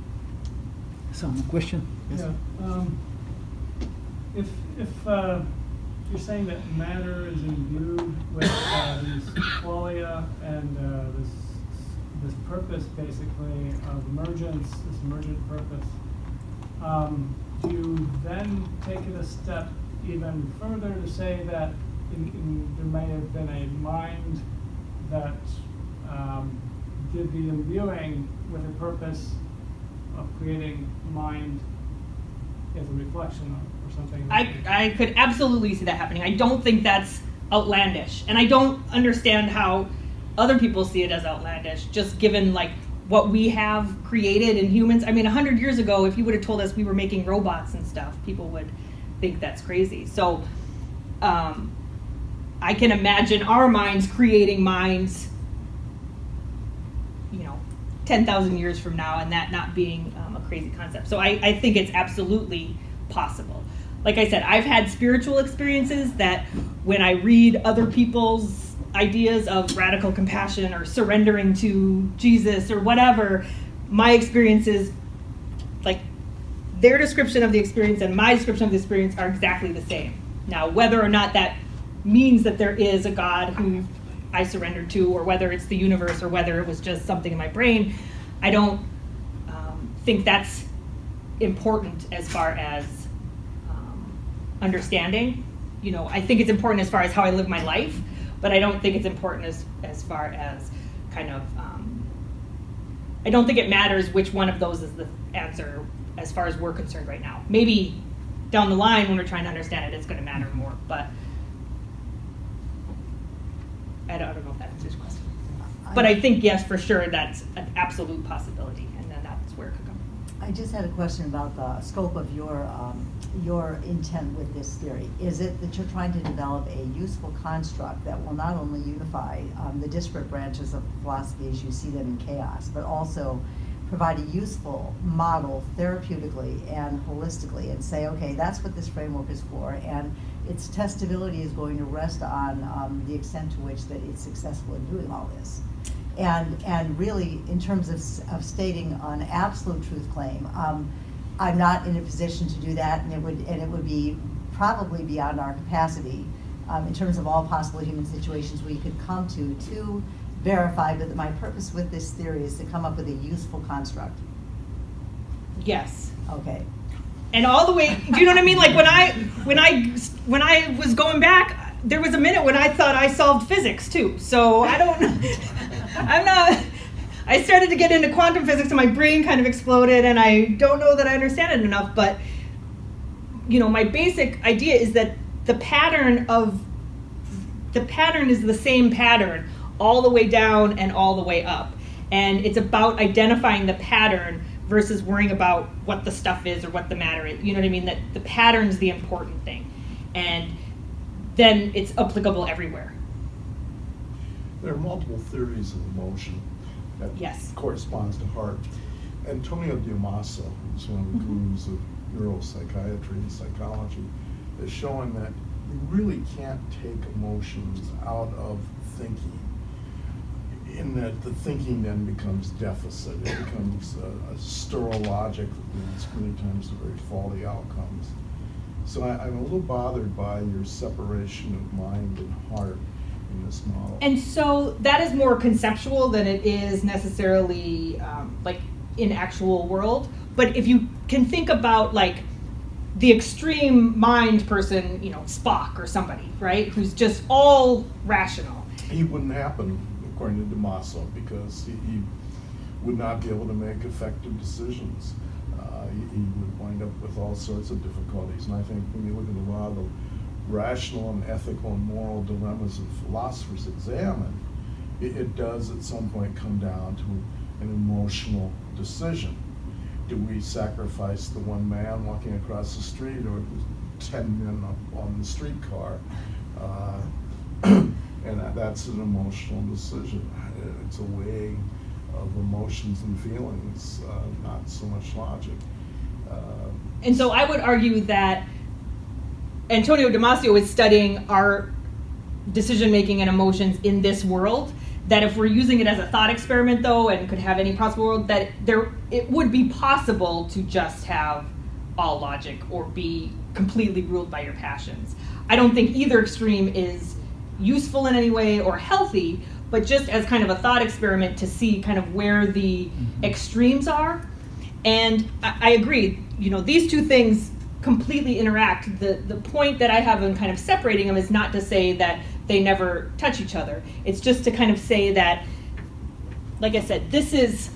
Some question? Yes. Yeah. If you're saying that matter is imbued with these qualia and this purpose, basically, of emergence, this emergent purpose, do you then take it a step even further to say that there may have been a mind that did the imbuing with a purpose of creating mind as a reflection or something? I could absolutely see that happening. I don't think that's outlandish, and I don't understand how other people see it as outlandish, just given like what we have created in humans. I mean, 100 years ago, if you would have told us we were making robots and stuff, people would think that's crazy. So I can imagine our minds creating minds 10,000 years from now, and that not being a crazy concept. So I think it's absolutely possible. Like I said, I've had spiritual experiences that when I read other people's ideas of radical compassion or surrendering to Jesus or whatever, my experiences, like their description of the experience and my description of the experience are exactly the same. Now, whether or not that means that there is a God who I surrendered to, or whether it's the universe, or whether it was just something in my brain, I don't think that's important as far as understanding. I think it's important as far as how I live my life, but I don't think it's important as far as kind of, I don't think it matters which one of those is the answer as far as we're concerned right now. Maybe down the line when we're trying to understand it, it's going to matter more, but I don't know if that answers your question. But I think, yes, for sure, that's an absolute possibility, and then that's where it could come. I just had a question about the scope of your intent with this theory. Is it that you're trying to develop a useful construct that will not only unify the disparate branches of philosophy as you see them in chaos, but also provide a useful model therapeutically and holistically and say, okay, that's what this framework is for, and its testability is going to rest on the extent to which that it's successful in doing all this. And really, in terms of stating an absolute truth claim, I'm not in a position to do that, and it would be probably beyond our capacity in terms of all possible human situations we could come to verify. But my purpose with this theory is to come up with a useful construct. Yes. Okay. And all the way, do you know what I mean? Like when I was going back, there was a minute when I thought I solved physics too. So I started to get into quantum physics and my brain kind of exploded, and I don't know that I understand it enough, but my basic idea is that the pattern is the same pattern all the way down and all the way up. And it's about identifying the pattern versus worrying about what the stuff is or what the matter is. You know what I mean? That the pattern's the important thing. And then it's applicable everywhere. There are multiple theories of emotion that Yes. corresponds to heart. Antonio Damasio, who's one of the gurus of neuropsychiatry and psychology, is showing that you really can't take emotions out of thinking, in that the thinking then becomes deficit. It becomes a sterile logic that leads many times to very faulty outcomes. So I'm a little bothered by your separation of mind and heart in this model. And so that is more conceptual than it is necessarily like in actual world. But if you can think about like the extreme mind person, Spock or somebody, right, who's just all rational. He wouldn't happen, according to Damasio, because he would not be able to make effective decisions. He would wind up with all sorts of difficulties. And I think when you look at a lot of the rational and ethical and moral dilemmas that philosophers examine, it does at some point come down to an emotional decision. Do we sacrifice the one man walking across the street, or 10 men on the streetcar? And that's an emotional decision. It's a weighing of emotions and feelings, not so much logic. And so I would argue that Antonio Damasio is studying our decision-making and emotions in this world, that if we're using it as a thought experiment, though, and could have any possible world, that it would be possible to just have all logic or be completely ruled by your passions. I don't think either extreme is useful in any way or healthy, but just as kind of a thought experiment to see kind of where the extremes are. And I agree, these two things completely interact. The point that I have in kind of separating them is not to say that they never touch each other. It's just to kind of say that, like I said, this is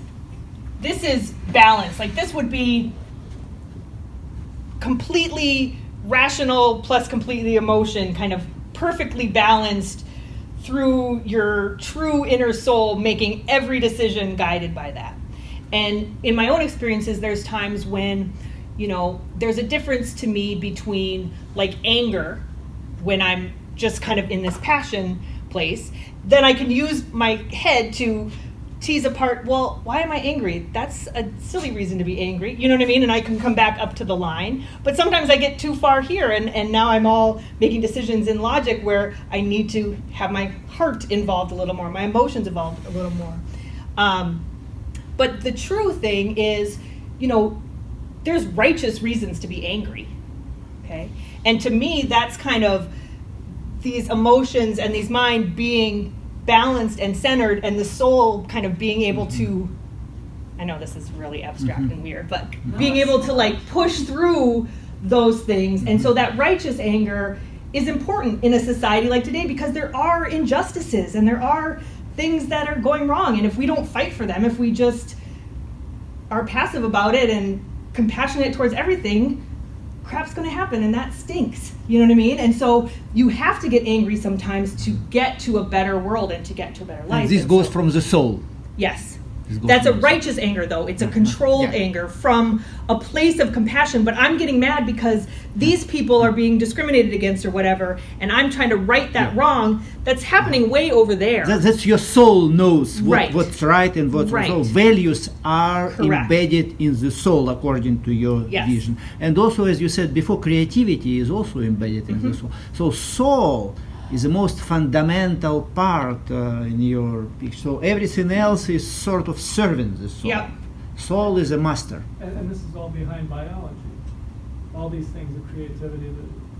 balance. Like this would be completely rational plus completely emotion, kind of perfectly balanced through your true inner soul, making every decision guided by that. And in my own experiences, there's times when, there's a difference to me between like anger, when I'm just kind of in this passion place, then I can use my head to tease apart, well, why am I angry? That's a silly reason to be angry. You know what I mean? And I can come back up to the line. But sometimes I get too far here, and now I'm all making decisions in logic where I need to have my heart involved a little more, my emotions involved a little more. But the true thing is, there's righteous reasons to be angry, okay? And to me, that's kind of these emotions and these mind being balanced and centered, and the soul kind of being able to, I know this is really abstract and weird, but being able to like push through those things. And so that righteous anger is important in a society like today, because there are injustices and there are things that are going wrong. And if we don't fight for them, if we just are passive about it and compassionate towards everything, crap's going to happen and that stinks. You know what I mean? And so you have to get angry sometimes to get to a better world and to get to a better life. And this And goes so- from the soul. Yes. This goes That's a from the soul. righteous anger, though. It's a controlled Yeah. anger from a place of compassion. But I'm getting mad because these people are being discriminated against or whatever, and I'm trying to right that Yeah. wrong. That's happening way over there. That's your soul knows Right. what's right and what's Right. wrong. Values are Correct. embedded in the soul according to your Yes. vision. And also, as you said before, creativity is also embedded in the soul. So soul is the most fundamental part in your picture. So everything else is sort of serving the soul. Yep. Soul is a master. And this is all behind biology. All these things of creativity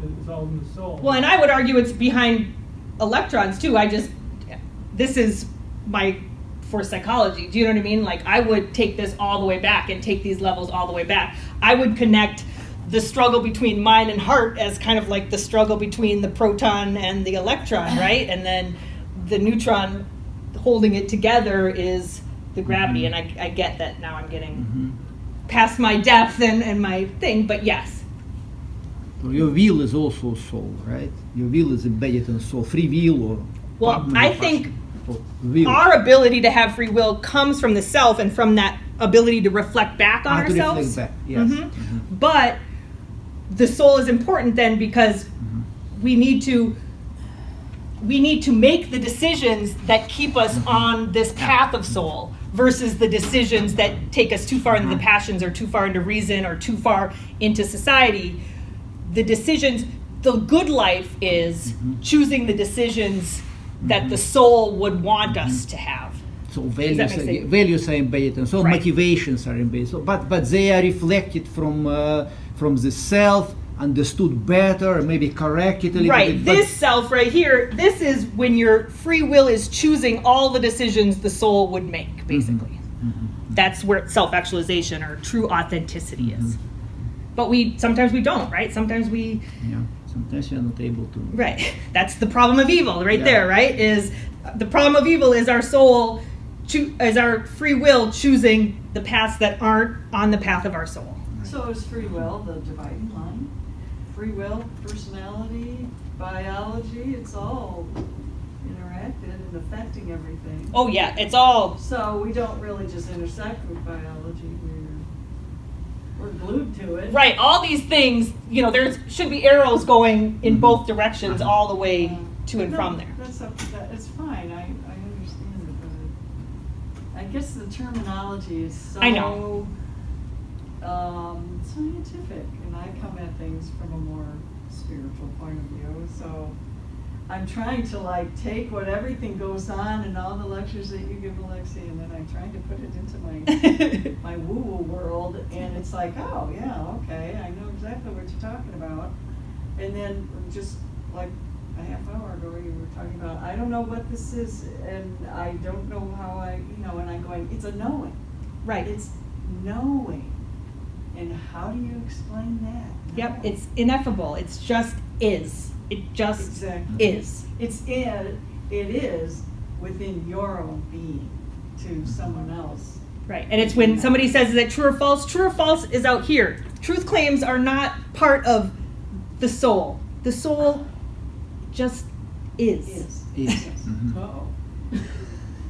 that is all in the soul. Well, and I would argue it's behind electrons too. This is for psychology. Do you know what I mean? Like, I would take this all the way back and take these levels all the way back. I would connect the struggle between mind and heart as kind of like the struggle between the proton and the electron, right? And then the neutron holding it together is the gravity. And I get that now I'm getting past my depth and my thing, but yes. So your will is also soul, right? Your will is embedded in soul. Free will or Well, I think will. our ability to have free will comes from the self and from that ability to reflect back on To reflect ourselves. back, yes. Mhm. But the soul is important then because we need to make the decisions that keep us on this path of soul versus the decisions that take us too far into the passions or too far into reason or too far into society. The decisions, the good life is choosing the decisions that the soul would want us to have. So that values, make sense? values are embedded, and so Right. motivations are embedded. So, but they are reflected from the self, understood better, maybe corrected a little Right, bit. but- this self right here, this is when your free will is choosing all the decisions the soul would make, basically. That's where self-actualization or true authenticity is. But sometimes we don't, right? Sometimes we, Yeah, sometimes you're not able to. right. That's the problem of evil right Yeah. there, right? Is the problem of evil is our soul, is our free will choosing the paths that aren't on the path of our soul. So is free will the dividing line? Free will, personality, biology, it's all interacted and affecting everything. Oh yeah, it's all, So we don't really just intersect with biology, we're glued to it. right, all these things, there should be arrows going in both directions all the way to and No, from there. That's up to that, it's fine, I understand it, but I guess the terminology is so I know. Scientific, and I come at things from a more spiritual point of view, so I'm trying to take what everything goes on in all the lectures that you give, Alexi, and then I'm trying to put it into my woo-woo world, and it's like, oh, yeah, okay, I know exactly what you're talking about. And then just like a half hour ago, you were talking about, I don't know what this is, and I don't know how and I'm going, it's a knowing. Right. It's knowing. And how do you explain that? Yep, it's ineffable. It's just is. It just Exactly. is. It is within your own being to someone else. Right. And it's when somebody says, is that true or false is out here. Truth claims are not part of the soul. The soul just is. Yes. Uh-oh.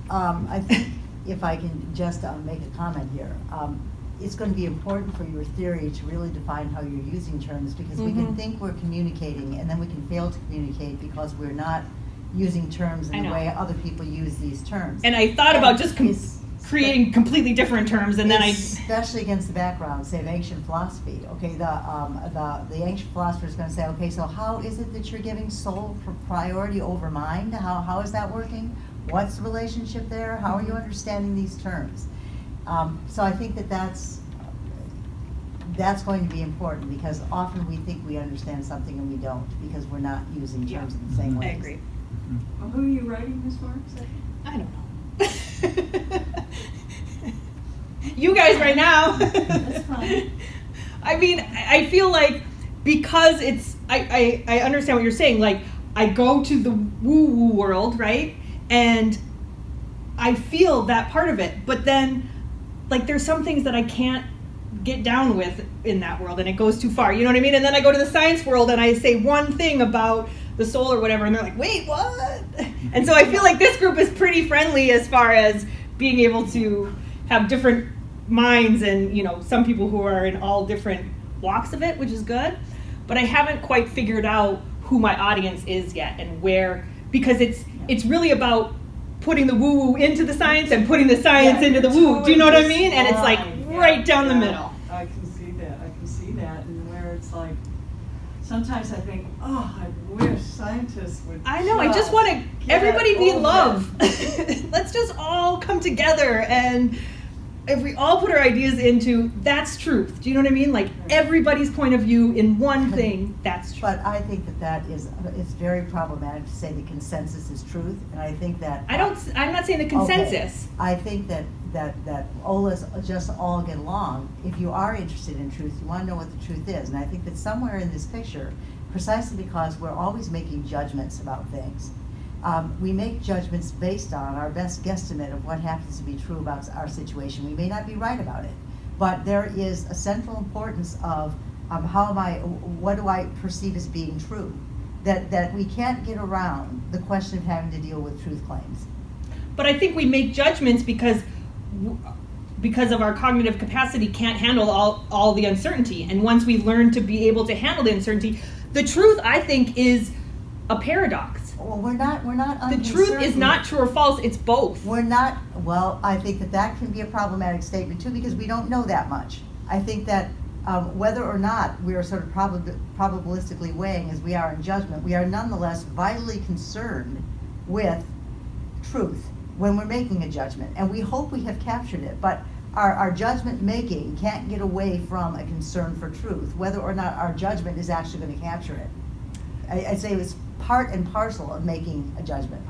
I think if I can just make a comment here, it's going to be important for your theory to really define how you're using terms, because we can think we're communicating and then we can fail to communicate because we're not using terms I in the know. way other people use these terms. And I thought about just It's- creating completely different terms, and then especially against the background, say, of ancient philosophy. Okay, the ancient philosopher is going to say, okay, so how is it that you're giving soul priority over mind? How is that working? What's the relationship there? How are you understanding these terms? So I think that's going to be important, because often we think we understand something and we don't, because we're not using terms in the same I way. agree. Well, who are you writing this for? I don't know. You guys right now. That's fine. I mean, I feel like because I understand what you're saying. Like, I go to the woo-woo world, right? And I feel that part of it. But then, there's some things that I can't get down with in that world, and it goes too far. You know what I mean? And then I go to the science world and I say one thing about the soul or whatever, and they're like, wait, what? And so I feel like this group is pretty friendly as far as being able to have different minds, and some people who are in all different walks of it, which is good. But I haven't quite figured out who my audience is yet, and where, because it's really about putting the woo-woo into the science and putting the science into the woo. Do you know what I mean? And it's like right down the middle. I can see that, and where it's like, sometimes I think, oh, I wish scientists would. I know, I just want to, everybody be in love. Let's just all come together, and if we all put our ideas into, that's truth. Do you know what I mean? Like, everybody's point of view in one thing, that's truth. But I think that it's very problematic to say the consensus is truth, and I think that. I'm not saying the consensus. Okay. I think that let's just all get along. If you are interested in truth, you want to know what the truth is, and I think that somewhere in this picture, precisely because we're always making judgments about things, we make judgments based on our best guesstimate of what happens to be true about our situation. We may not be right about it, but there is a central importance of what do I perceive as being true? That we can't get around the question of having to deal with truth claims. But I think we make judgments because of our cognitive capacity can't handle all the uncertainty. And once we learn to be able to handle the uncertainty, the truth, I think, is a paradox. Well, we're not The truth is not true or false, it's both. We're not, well, I think that can be a problematic statement too, because we don't know that much. I think that whether or not we are sort of probabilistically weighing as we are in judgment, we are nonetheless vitally concerned with truth when we're making a judgment. And we hope we have captured it, but our judgment making can't get away from a concern for truth, whether or not our judgment is actually going to capture it. I'd say it's part and parcel of making a judgment.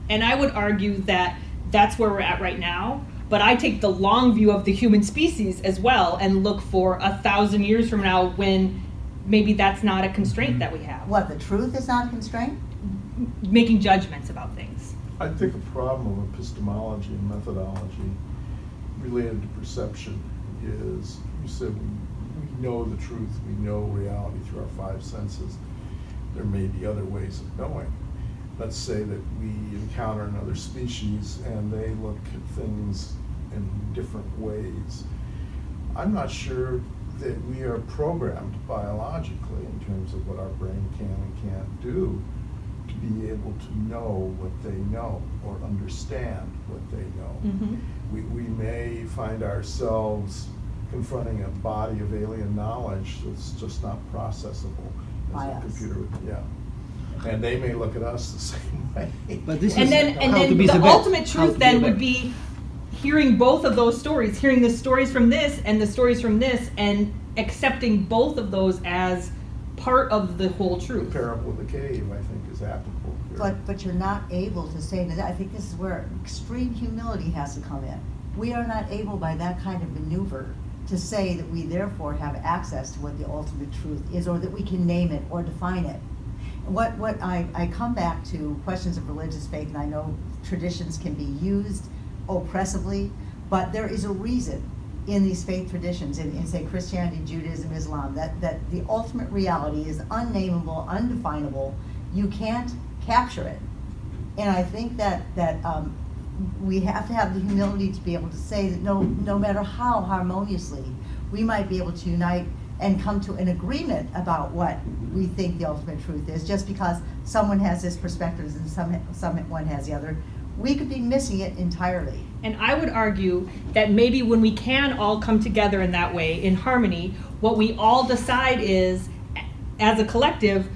And I would argue that that's where we're at right now, but I take the long view of the human species as well and look for 1,000 years from now when maybe that's not a constraint that we have. What, the truth is not a constraint? Making judgments about things. I think a problem of epistemology and methodology related to perception is, you said we know the truth, we know reality through our five senses. There may be other ways of knowing. Let's say that we encounter another species and they look at things in different ways. I'm not sure that we are programmed biologically in terms of what our brain can and can't do to be able to know what they know or understand what they know. Mm-hmm. We may find ourselves confronting a body of alien knowledge that's just not processable as a computer would, and they may look at us the same way. But this And is then how to be the the ultimate best. How truth to be then the would best. be hearing both of those stories, hearing the stories from this and the stories from this, and accepting both of those as part of the whole The truth. parable of the cave, I think, is applicable here. But you're not able to say that. I think this is where extreme humility has to come in. We are not able by that kind of maneuver to say that we therefore have access to what the ultimate truth is, or that we can name it or define it. What I come back to questions of religious faith, and I know traditions can be used oppressively, but there is a reason in these faith traditions, in say Christianity, Judaism, Islam, that the ultimate reality is unnameable, undefinable. You can't capture it. And I think that we have to have the humility to be able to say that no matter how harmoniously we might be able to unite and come to an agreement about what we think the ultimate truth is, just because someone has this perspective and someone has the other, we could be missing it entirely. And I would argue that maybe when we can all come together in that way, in harmony, what we all decide is, as a collective,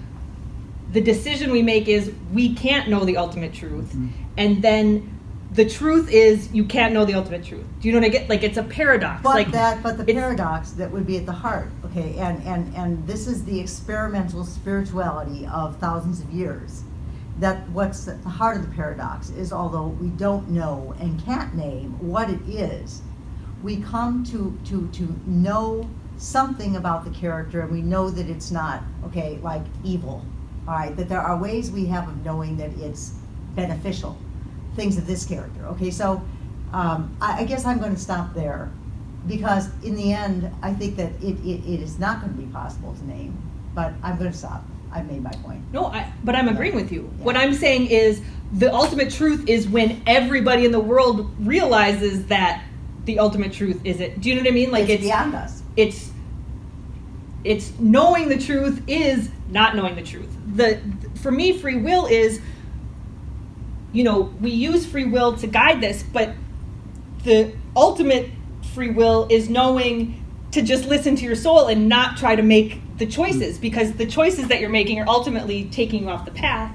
the decision we make is we can't know the ultimate truth. Mm-hmm. And then the truth is you can't know the ultimate truth. Do you know what I get? Like, it's a paradox. But the paradox that would be at the heart, okay, and this is the experimental spirituality of thousands of years. That what's at the heart of the paradox is, although we don't know and can't name what it is, we come to know something about the character, and we know that it's not, okay, like evil, all right, that there are ways we have of knowing that it's beneficial, things of this character, okay, so I guess I'm going to stop there Because in the end, I think that it is not going to be possible to name, but I'm going to stop. I've made my point. No, but I'm agreeing with you. Yeah. What I'm saying is the ultimate truth is when everybody in the world realizes that the ultimate truth is it. Do you know what I mean? Like It's beyond us. It's knowing the truth is not knowing the truth. For me, free will is, we use free will to guide this, but the ultimate free will is knowing to just listen to your soul and not try to make the choices, because the choices that you're making are ultimately taking you off the path.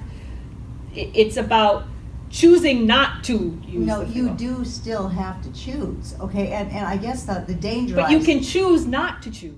It's about choosing not to use the free You will. do still have to choose, okay? And I guess the danger. But you can choose not to choose.